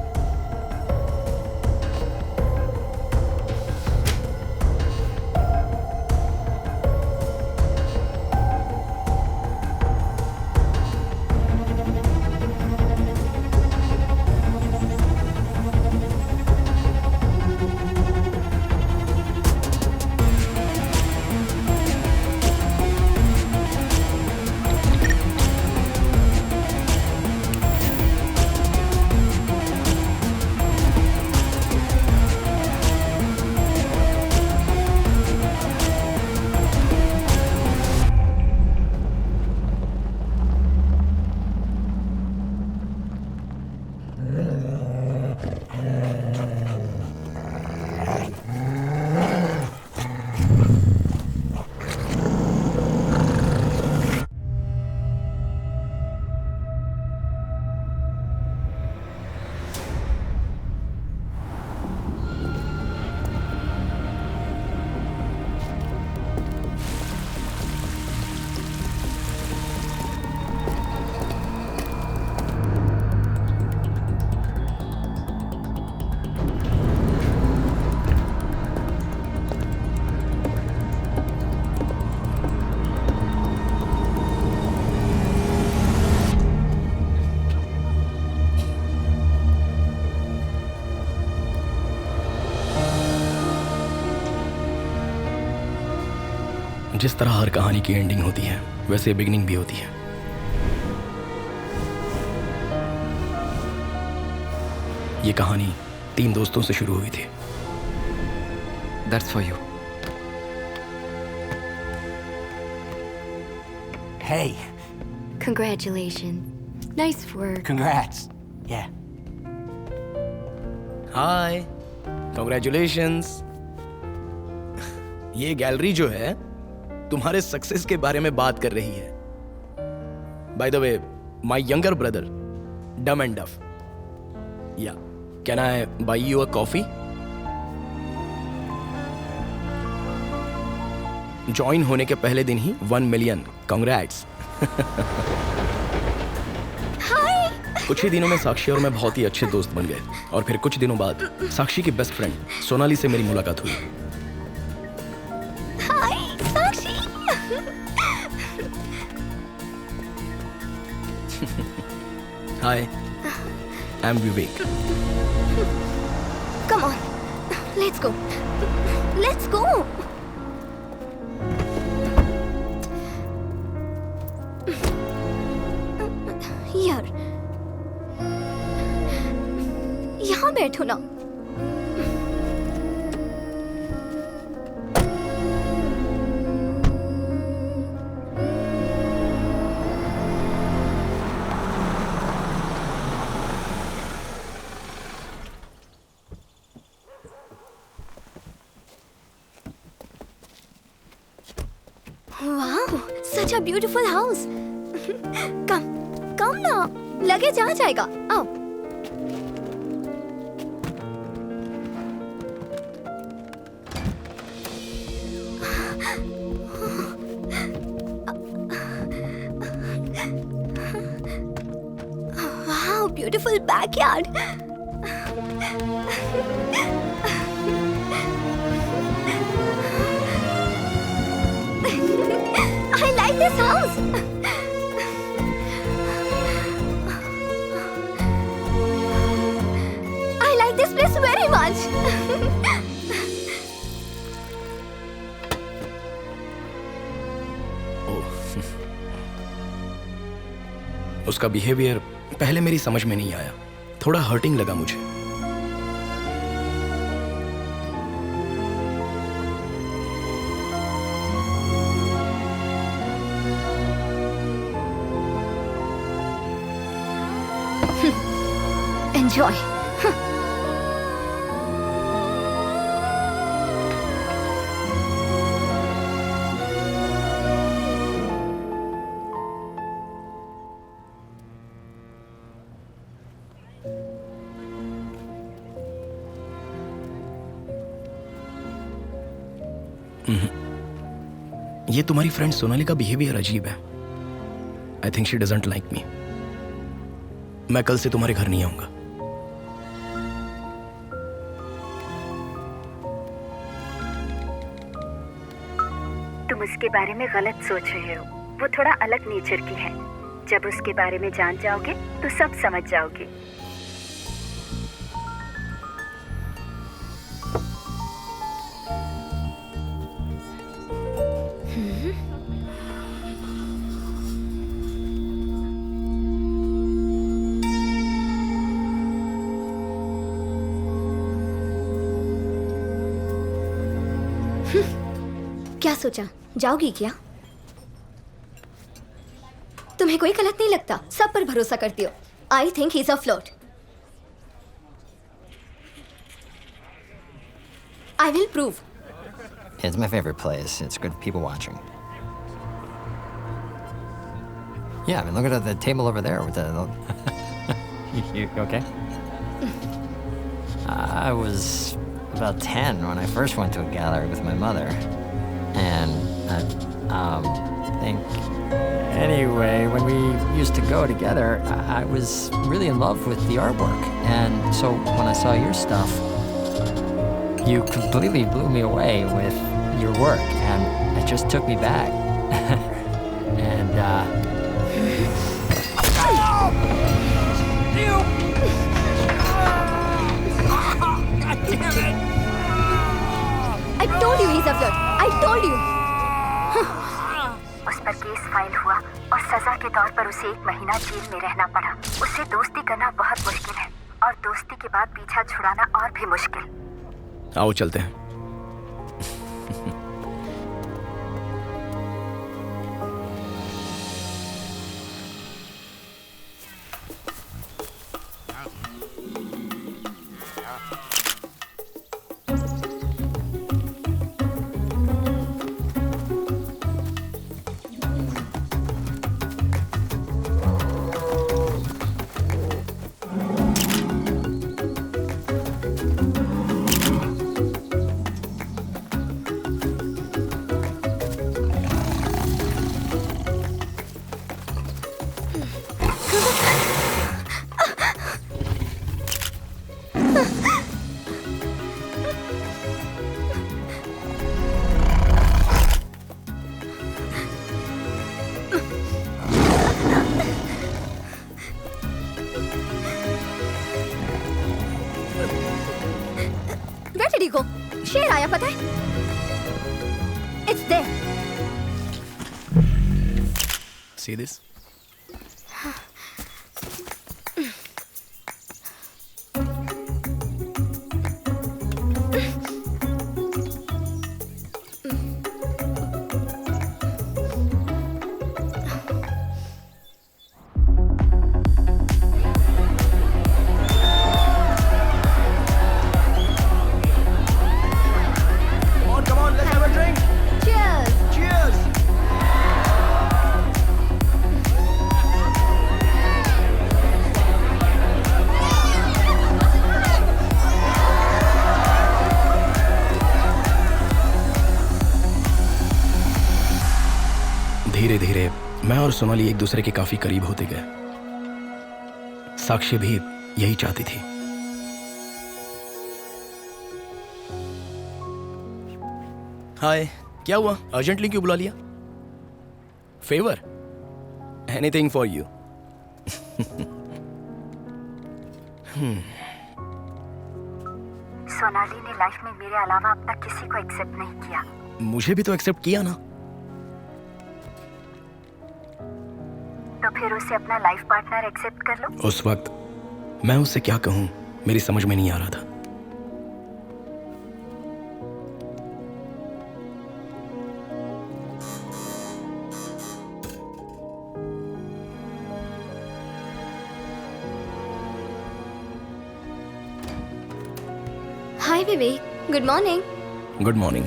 जिस तरह हर कहानी की एंडिंग होती है वैसे बिगिनिंग भी होती है। ये कहानी 3 दोस्तों से शुरू हुई थी। That's for you. Hey, Congratulations. Nice work. congrats. Yeah. Hi, congratulations. ये गैलरी जो है तुम्हारे सक्सेस के बारे में बात कर रही है। By the way, my younger brother, dumb and duff. Yeah, can I buy you a coffee? Join होने के पहले दिन ही 1 मिलियन, कॉन्ग्रेट्स। कुछ ही दिनों में साक्षी और मैं बहुत ही अच्छे दोस्त बन गए और फिर कुछ दिनों बाद साक्षी की बेस्ट फ्रेंड सोनाली से मेरी मुलाकात हुई। Hi Sakshi. Hi, I am Vivek. Come on, let's go, let's go. यार, यहाँ बैठो ना। Wow, such a beautiful house. Come ना, लगे जहाँ जाएगा, आओ। Wow, beautiful backyard. I like this house. I like this place very much. उसका बिहेवियर पहले मेरी समझ में नहीं आया, थोड़ा हर्टिंग लगा मुझे। Enjoy. ये तुम्हारी फ्रेंड सोनाली का बिहेवियर अजीब है। I think she doesn't like me. मैं कल से तुम्हारे घर नहीं आऊंगा। तुम उसके बारे में गलत सोच रहे हो। वो थोड़ा अलग नेचर की है। जब उसके बारे में जान जाओगे तो सब समझ जाओगे। क्या सोचा, जाओगी क्या? तुम्हें कोई गलत नहीं लगता, सब पर भरोसा करती हो। I think he is a flirt. I will prove. It's my favorite place. It's good people watching. Yeah, I mean, look at the table over there with the... You okay? I was about 10 when I first went to a gallery with my mother. And I think... Anyway, when we used to go together, I was really in love with the artwork. And so when I saw your stuff, you completely blew me away with your work, and it just took me back. And, God damn it! I told you he's a flirt. I told you. Case file हुआ और सजा के तौर पर उसे 1 महीना jail में रहना पड़ा। उससे दोस्ती करना बहुत मुश्किल है और दोस्ती के बाद पीछा छुड़ाना और भी मुश्किल। आओ चलते हैं। शेर आया पता है? It's there. See this? धीरे धीरे मैं और सोनाली एक दूसरे के काफी करीब होते गए। साक्षी भी यही चाहती थी। हाय, क्या हुआ? अर्जेंटली क्यों बुला लिया? Favour? Anything for you. Sonali ने लाइफ में मेरे अलावा अब तक किसी को एक्सेप्ट नहीं किया। मुझे भी तो एक्सेप्ट किया ना। तो फिर उसे अपना लाइफ पार्टनर एक्सेप्ट कर लो। उस वक्त मैं उससे क्या कहूं, मेरी समझ में नहीं आ रहा था। Hi Vivek, good morning. Good morning.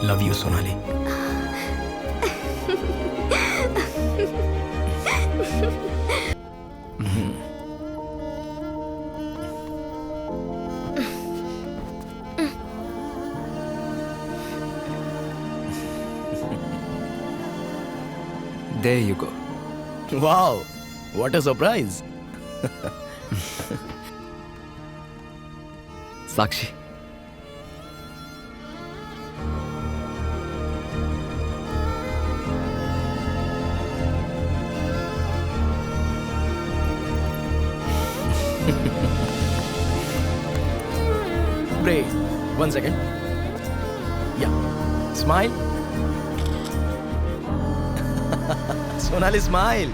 Love you Sonali. There you go. Wow, what a surprise. Sakshi. Great. 1 second. Yeah. Smile. Sonali, smile.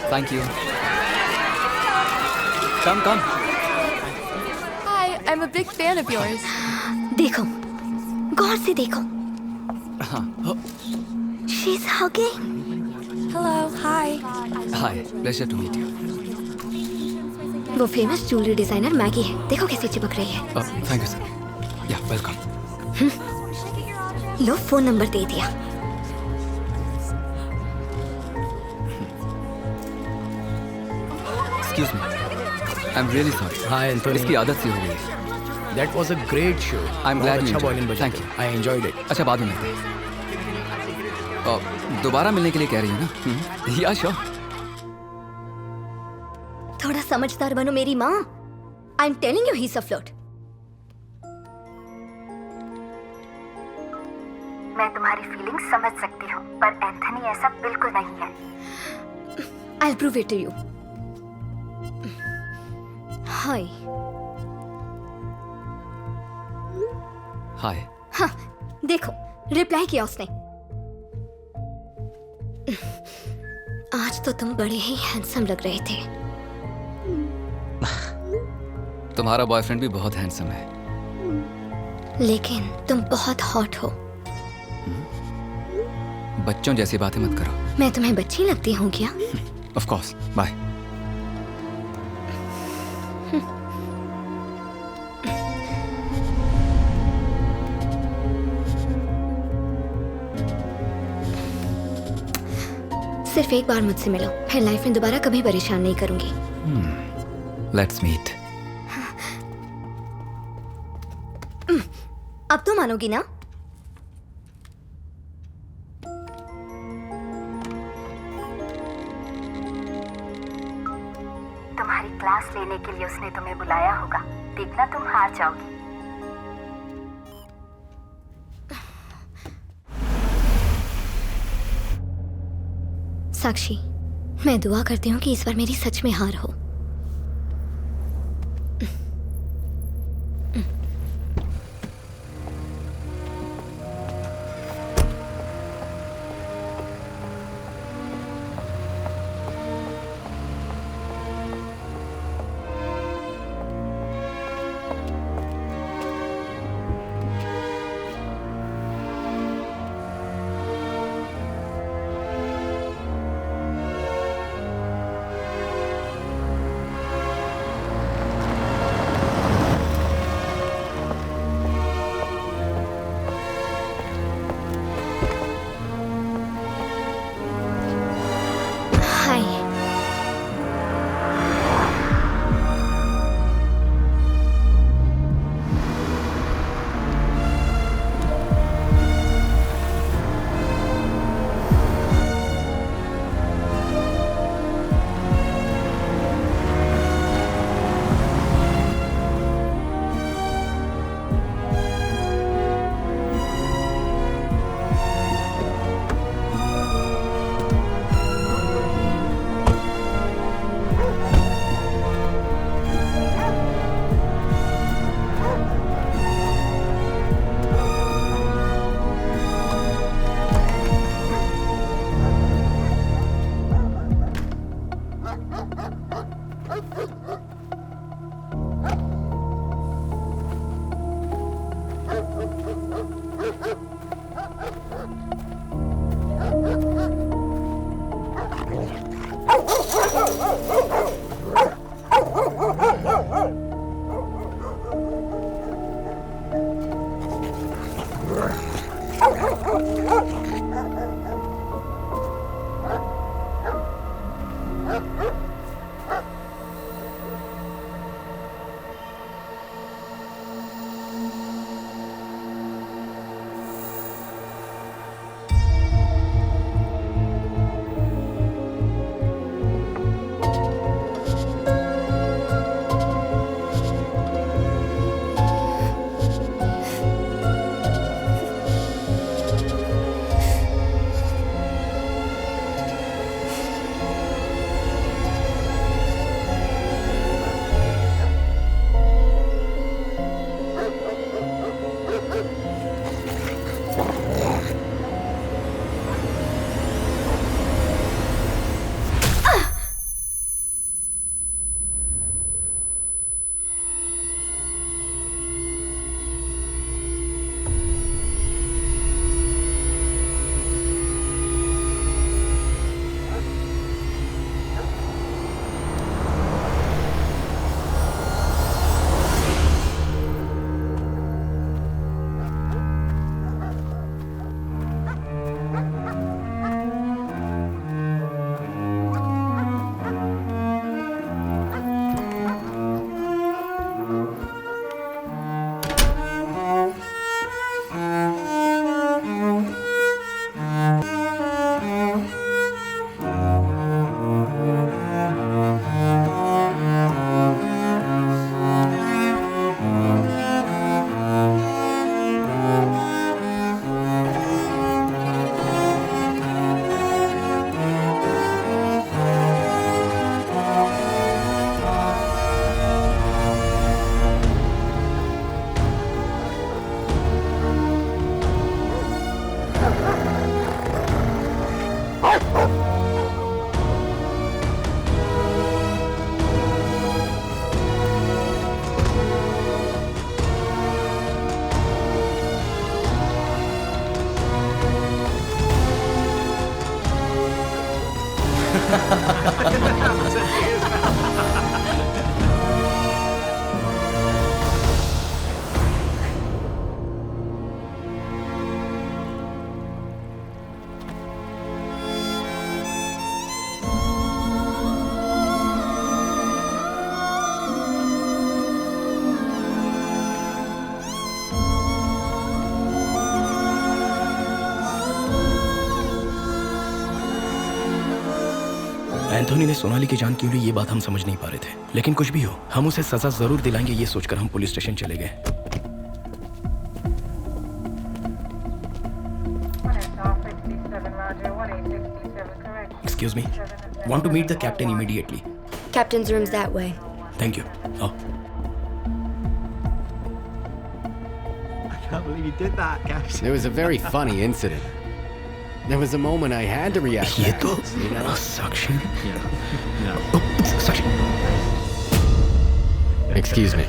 Thank you. Come. Hi, I'm a big fan of yours. देखो, गौर से देखो। She's hugging. Hello, hi. Hi, pleasure to meet you. वो famous jewellery designer Maggi है। देखो कैसे चिपक रही है। Thank you, sir. Yeah, welcome. लो फोन नंबर दे दिया। Excuse me, I am really sorry. Hi Anthony. इसकी आदत सी हो गई है। That was a great show. I am glad अच्छा violin बजा। Thank you. I enjoyed it. अच्छा, बाद में मिलते हैं। दोबारा मिलने के लिए कह रही है ना? या श्योर। थोड़ा समझदार बनो मेरी माँ। I am telling you he is a flirt. मैं तुम्हारी फीलिंग्स समझ सकती हूँ, पर एंथनी ऐसा बिल्कुल नहीं है। I will prove it to you. Hi. Hi. हाँ, देखो रिप्लाई किया उसने। आज तो तुम बड़े ही हैंडसम लग रहे थे। तुम्हारा बॉयफ्रेंड भी बहुत हैंडसम है। लेकिन तुम बहुत हॉट हो। बच्चों जैसी बातें मत करो। मैं तुम्हें बच्ची लगती हूँ क्या? Of course. बाय। सिर्फ एक बार मुझसे मिलो, फिर लाइफ में दोबारा कभी परेशान नहीं करूंगी। Let's meet. अब तो मानोगी ना? तुम्हारी क्लास लेने के लिए उसने तुम्हें बुलाया होगा। देखना तुम हार जाओगी। साक्षी, मैं दुआ करती हूँ कि इस बार मेरी सच में हार हो। एंथोनी ने सोनाली की जान क्यों ली ये बात हम समझ नहीं पा रहे थे, लेकिन कुछ भी हो हम उसे सजा जरूर दिलाएंगे ये सोचकर हम पुलिस स्टेशन चले गए। Excuse me. Want to meet the captain immediately. Captain's room's that way. Thank you. Oh. I can't believe you did that, Captain. It was a very funny incident. There was a moment I had to react. ये तो you know? Sakshi. Yeah. Sakshi. Excuse me.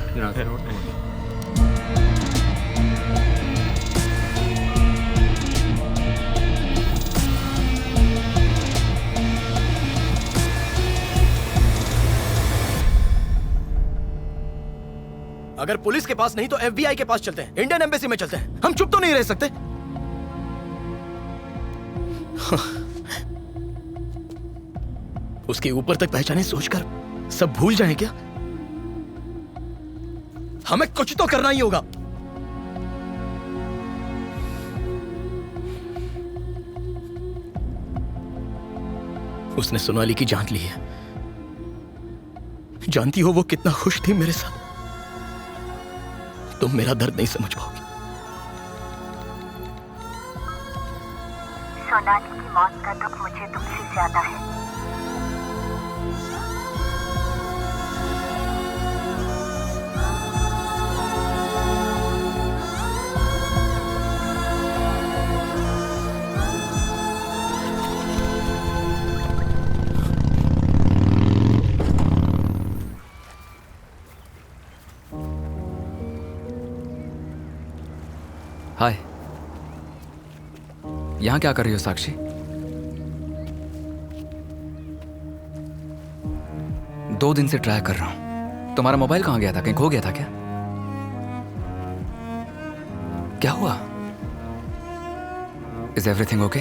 अगर police के पास नहीं तो FBI के पास चलते हैं, Indian embassy में चलते हैं। हम चुप तो नहीं रह सकते। उसके ऊपर तक पहचाने सोचकर सब भूल जाएं क्या? हमें कुछ तो करना ही होगा। उसने सोनाली की जान ली है। जानती हो वो कितना खुश थी मेरे साथ। तुम मेरा दर्द नहीं समझ पाओगी। सोनाली की मौत का दुख मुझे तुमसे ज्यादा है। हाय, यहां क्या कर रही हो साक्षी? दो दिन से ट्राई कर रहा हूं। तुम्हारा मोबाइल कहां गया था? कहीं खो गया था क्या? क्या हुआ? Is everything okay?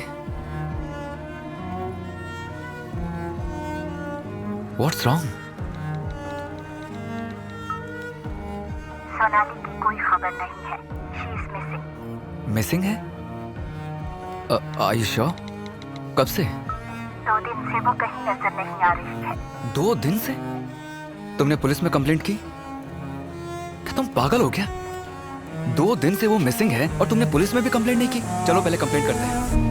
What's wrong? Sonali की कोई खबर नहीं है। She is missing. मिसिंग है? Are you sure? कब से? 2 दिन से वो कहीं नजर नहीं आ रही है। 2 दिन से? तुमने पुलिस में कंप्लेंट की? क्या तुम पागल हो क्या? 2 दिन से वो मिसिंग है और तुमने पुलिस में भी कंप्लेंट नहीं की? चलो पहले कंप्लेंट करते हैं।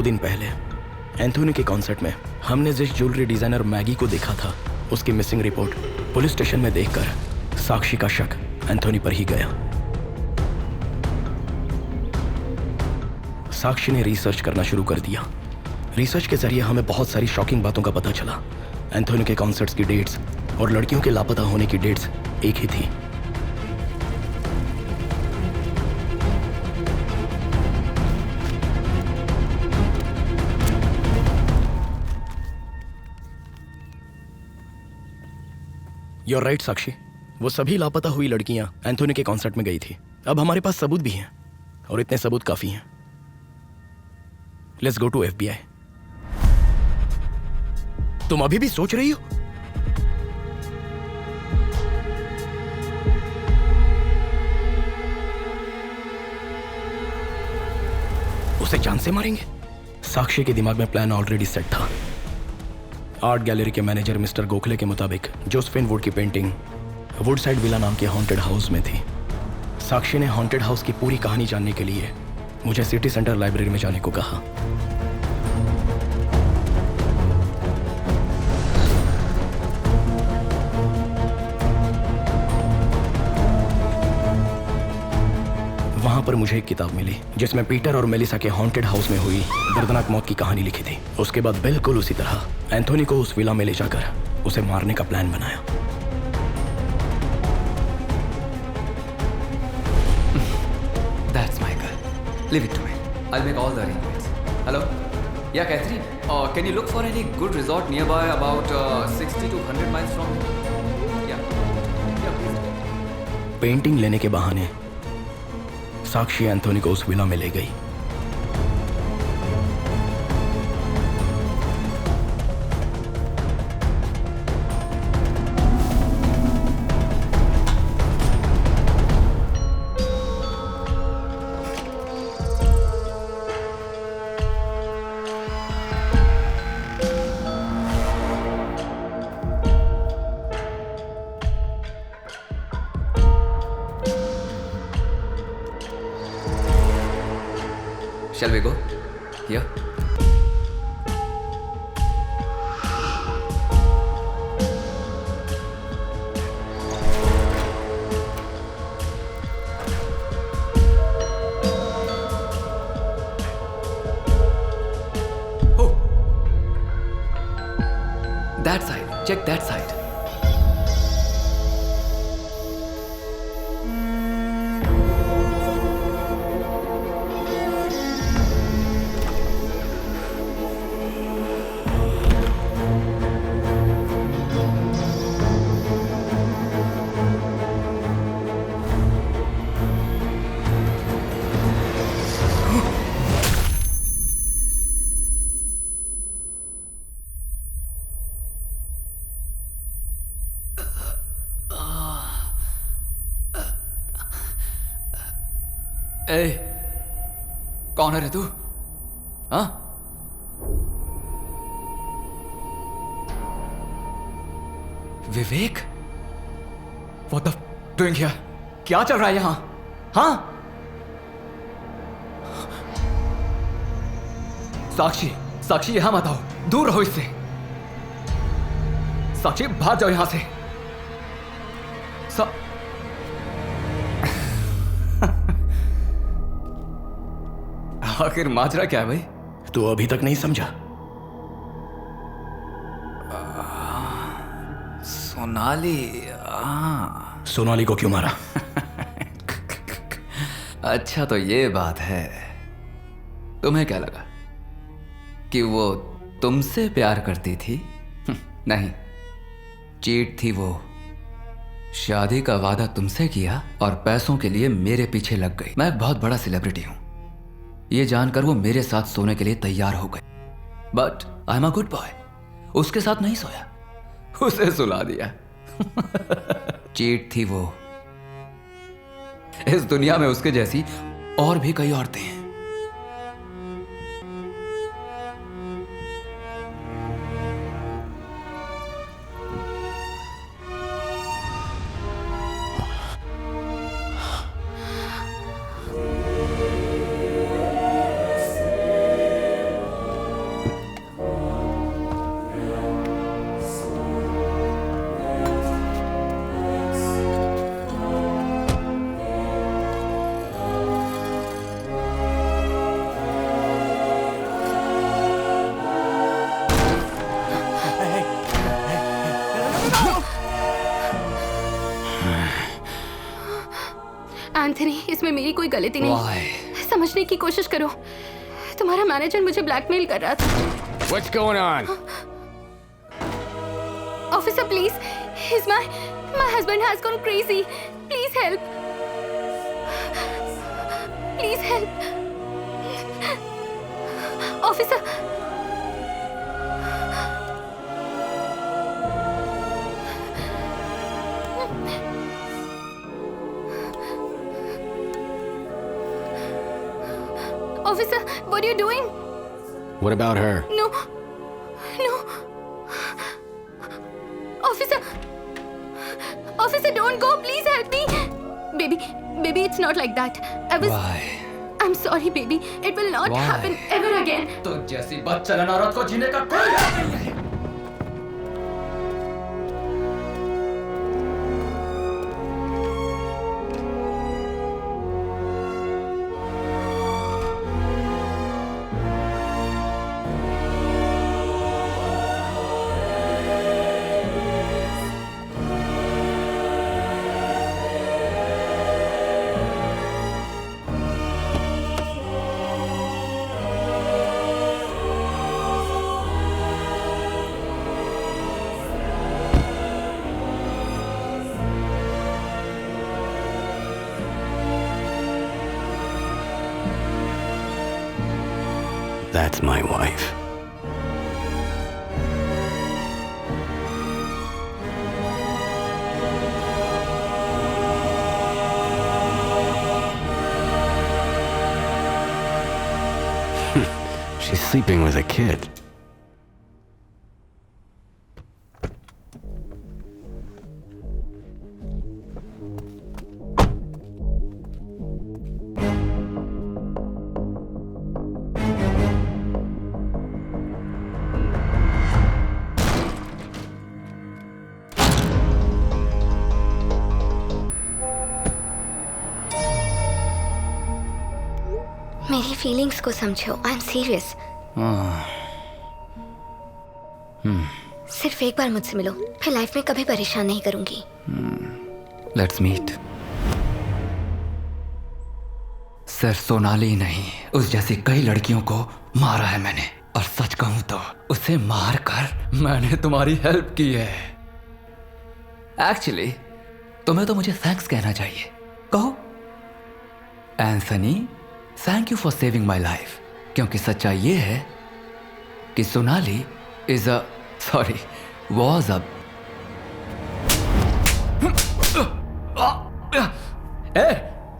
दिन पहले एंथोनी के कॉन्सर्ट में हमने जिस ज्वेलरी डिजाइनर मैगी को देखा था उसकी मिसिंग रिपोर्ट पुलिस स्टेशन में देखकर साक्षी का शक एंथोनी पर ही गया। साक्षी ने रिसर्च करना शुरू कर दिया। रिसर्च के जरिए हमें बहुत सारी शॉकिंग बातों का पता चला। एंथोनी के कॉन्सर्ट्स की डेट्स और लड़कियों के लापता होने की डेट्स एक ही थी। You're right, साक्षी। वो सभी लापता हुई लड़कियां एंथोनी के कॉन्सर्ट में गई थी। अब हमारे पास सबूत भी हैं और इतने सबूत काफी हैं। Let's go to FBI। तुम अभी भी सोच रही हो? उसे जान से मारेंगे? साक्षी के दिमाग में प्लान ऑलरेडी सेट था। आर्ट गैलरी के मैनेजर मिस्टर गोखले के मुताबिक जोसेफिन वुड की पेंटिंग वुडसाइड विला नाम के हॉन्टेड हाउस में थी। साक्षी ने हॉन्टेड हाउस की पूरी कहानी जानने के लिए मुझे सिटी सेंटर लाइब्रेरी में जाने को कहा। वहां पर मुझे एक किताब मिली जिसमें पीटर और मेलिसा के हॉन्टेड हाउस में हुई दर्दनाक मौत की कहानी लिखी थी। उसके बाद बिल्कुल उसी तरह एंथोनी को उस विला में ले जाकर उसे मारने का प्लान बनाया। That's my girl. Leave it to me. I'll make all the arrangements. Hello? Yeah, Catherine. Can you look for any good resort nearby about 60 to 100 miles from here? Yeah. Yeah, please. Painting लेने के बहाने साक्षी Anthony को उस villa में ले गई। Shall we go? Here? Oh! That side. Check that side. ए, कौन है रे तू? हाँ? विवेक? What the doing here? क्या चल रहा है यहाँ? हाँ? साक्षी, साक्षी यहाँ मत आओ, दूर रहो इससे। साक्षी भाग जाओ यहाँ से। आखिर माजरा क्या है भाई? तू अभी तक नहीं समझा? सोनाली। सोनाली को क्यों मारा? अच्छा तो ये बात है। तुम्हें क्या लगा कि वो तुमसे प्यार करती थी? नहीं, चीट थी वो। शादी का वादा तुमसे किया और पैसों के लिए मेरे पीछे लग गई। मैं एक बहुत बड़ा सेलिब्रिटी हूं, ये जानकर वो मेरे साथ सोने के लिए तैयार हो गई। But I am a good boy. उसके साथ नहीं सोया, उसे सुला दिया। चीट थी वो। इस दुनिया में उसके जैसी और भी कई औरतें हैं। एंथनी, इसमें मेरी कोई गलती नहीं। समझने की कोशिश करो। तुम्हारा मैनेजर मुझे ब्लैकमेल कर रहा था। What's going on? Officer, please. My husband has gone crazy. Please help. Please help. Officer. Officer, what are you doing? What about her? No. Officer, don't go. Please help me. Baby, it's not like that. Why? I'm sorry, baby. It will not happen ever again. तो जैसी बदचलन औरत को जीने का कोई हक नहीं है। That's my wife. She's sleeping with a kid. मेरी फीलिंग्स को समझो, आई एम सीरियस। सिर्फ एक बार मुझसे मिलो, फिर लाइफ में कभी परेशान नहीं करूंगी। Let's meet. सिर्फ सोनाली नहीं, उस जैसी कई लड़कियों को मारा है मैंने, और सच कहूं तो उसे मार कर मैंने तुम्हारी हेल्प की है। एक्चुअली तुम्हें तो मुझे थैंक्स कहना चाहिए। कहो। Anthony, thank you for saving my life, क्योंकि सच्चाई ये है कि सोनाली वॉज अ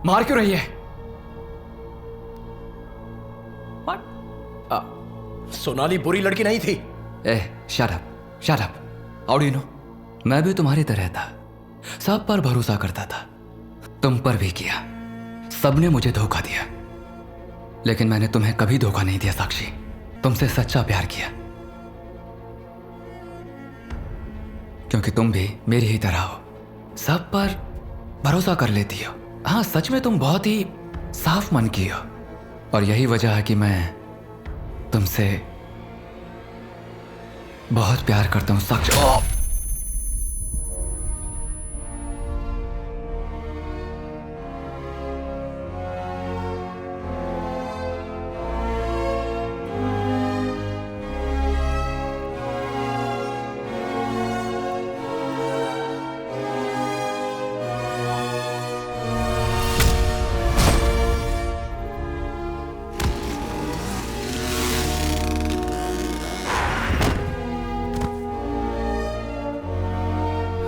मार क्यों रही है? सोनाली बुरी लड़की नहीं थी। Shut up. How do you know? मैं भी तुम्हारी तरह था, सब पर भरोसा करता था, तुम पर भी किया। सबने मुझे धोखा दिया, लेकिन मैंने तुम्हें कभी धोखा नहीं दिया साक्षी। तुमसे सच्चा प्यार किया, क्योंकि तुम भी मेरी ही तरह हो, सब पर भरोसा कर लेती हो। हाँ, सच में तुम बहुत ही साफ मन की हो, और यही वजह है कि मैं तुमसे बहुत प्यार करता हूं साक्षी।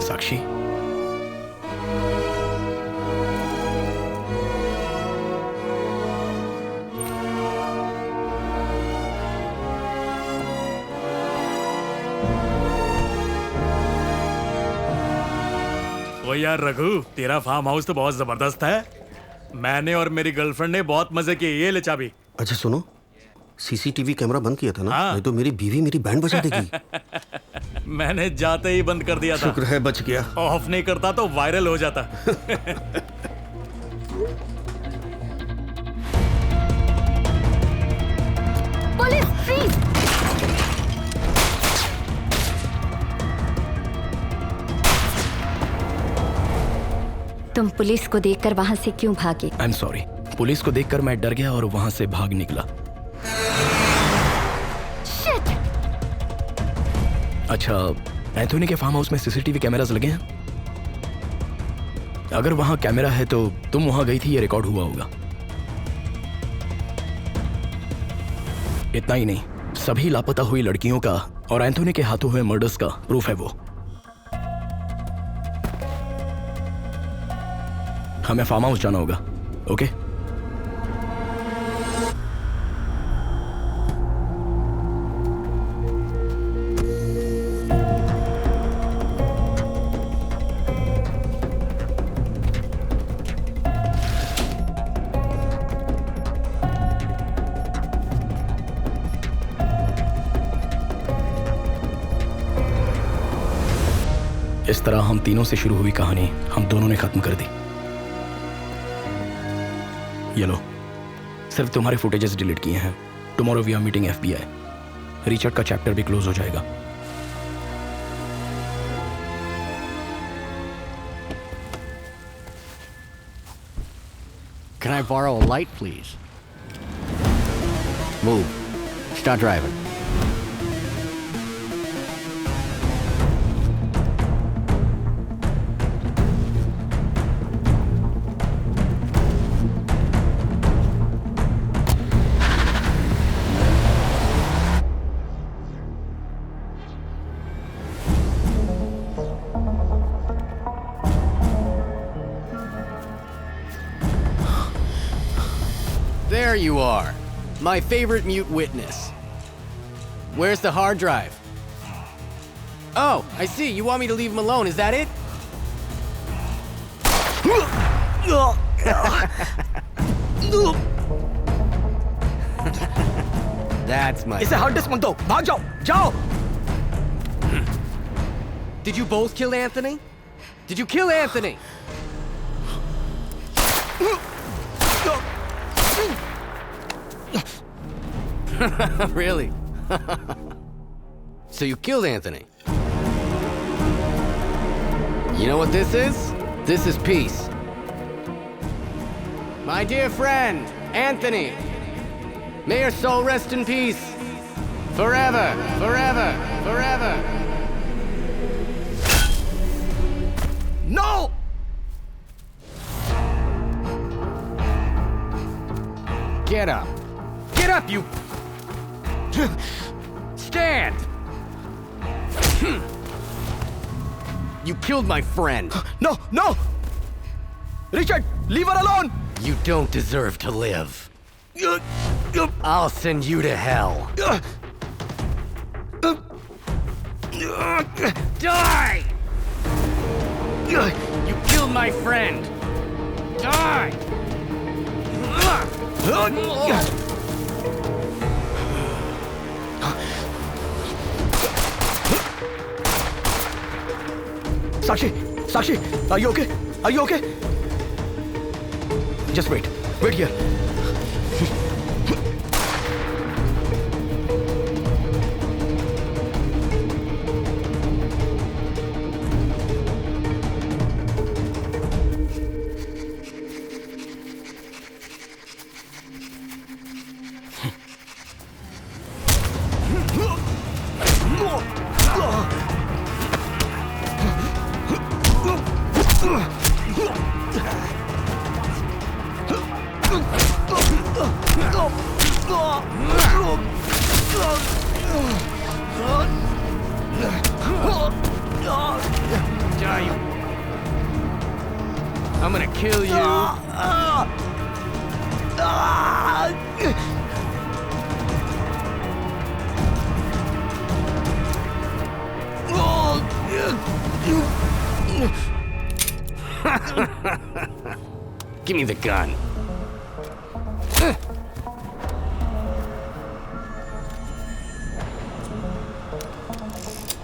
साक्षी, ओ यार रघु, तेरा फार्म हाउस तो बहुत जबरदस्त है। मैंने और मेरी गर्लफ्रेंड ने बहुत मजे किए। ये ले चाबी। अच्छा सुनो, सीसीटीवी कैमरा बंद किया था ना? नहीं तो मेरी बीवी मेरी बैंड बजा देगी। मैंने जाते ही बंद कर दिया था। शुक्र है बच गया। ऑफ नहीं करता तो वायरल हो जाता। Police, freeze! तुम पुलिस को देखकर वहां से क्यों भागे? I am sorry. पुलिस को देखकर मैं डर गया और वहां से भाग निकला। अच्छा, एंथोनी के फार्म हाउस में सीसीटीवी कैमरास लगे हैं? अगर वहां कैमरा है तो तुम वहां गई थी, ये रिकॉर्ड हुआ होगा। इतना ही नहीं, सभी लापता हुई लड़कियों का और एंथोनी के हाथों हुए मर्डर्स का प्रूफ है वो। हमें फार्म हाउस जाना होगा, ओके? इस तरह हम तीनों से शुरू हुई कहानी हम दोनों ने खत्म कर दी। ये लो, सिर्फ तुम्हारे फुटेजेस डिलीट किए हैं। Tomorrow we are meeting FBI। Richard का चैप्टर भी क्लोज हो जाएगा। Can I borrow a light, please? Move. Start driving. There you are. My favorite mute witness. Where's the hard drive? Oh, I see. You want me to leave him alone. Is that it? That's my... इसे hard disk मत दो, भाग जाओ, जाओ! Did you both kill Anthony? Did you kill Anthony? Really? So you killed Anthony? You know what this is? This is peace. My dear friend, Anthony, may your soul rest in peace. Forever, forever, forever. No! Get up. Get up, you... Stand! You killed my friend. No, no! Richard, leave her alone! You don't deserve to live. I'll send you to hell. Die! You killed my friend. Die! Sakshi, are you okay? Are you okay? Just wait here. I'm gonna kill you. Give me the gun.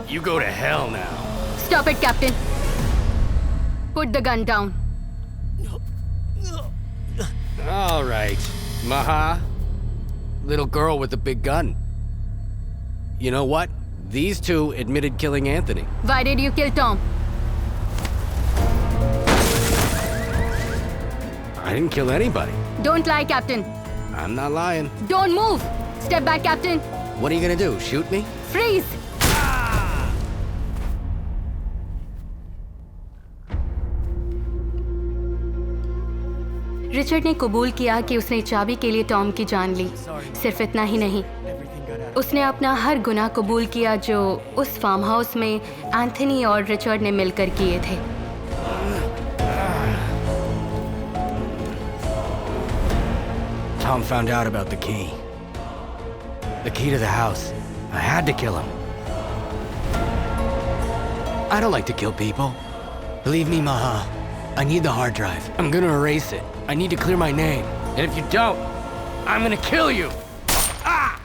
You go to hell now. Stop it, Captain. Put the gun down. All right, Maha. Little girl with the big gun. You know what? These two admitted killing Anthony. Why did you kill Tom? I didn't kill anybody. Don't lie, Captain. I'm not lying. Don't move. Step back, Captain. What are you gonna do? Shoot me? Freeze. Richard ने कबूल किया कि उसने चाबी के लिए Tom की जान ली। सिर्फ इतना ही नहीं, उसने अपना हर गुनाह कबूल किया जो उस फार्म हाउस में एंथनी और रिचर्ड ने मिलकर किए थे। Tom found out about the key. The key to the house. I had to kill him. I don't like to kill people. Believe me, Maha. I need the hard drive. I'm gonna erase it. I need to clear my name. And if you don't, I'm gonna kill you! Ah!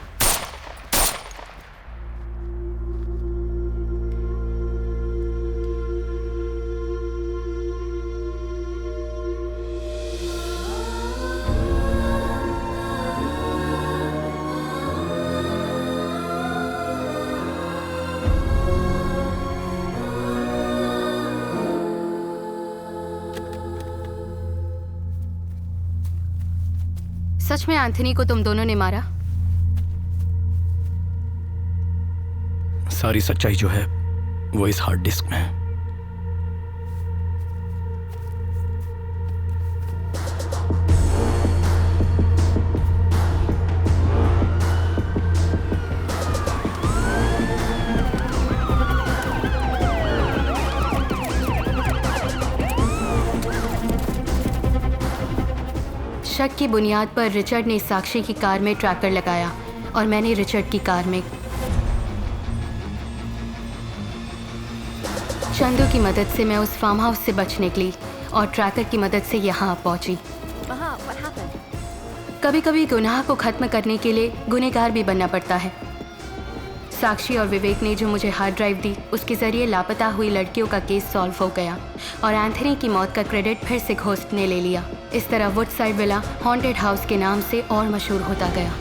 सच में Anthony को तुम दोनों ने मारा? सारी सच्चाई जो है वो इस हार्ड डिस्क में है। शक की बुनियाद पर रिचर्ड ने साक्षी की कार में ट्रैकर लगाया और मैंने रिचर्ड की कार में चंदू की मदद से मैं उस फार्म हाउस से बच निकली और ट्रैकर की मदद से यहाँ पहुँची। कभी कभी गुनाह को ख़त्म करने के लिए गुनहगार भी बनना पड़ता है। साक्षी और विवेक ने जो मुझे हार्ड ड्राइव दी, उसके ज़रिए लापता हुई लड़कियों का केस सॉल्व हो गया और एंथनी की मौत का क्रेडिट फिर से घोस्ट ने ले लिया। इस तरह वुडसाइड विला हॉन्टेड हाउस के नाम से और मशहूर होता गया।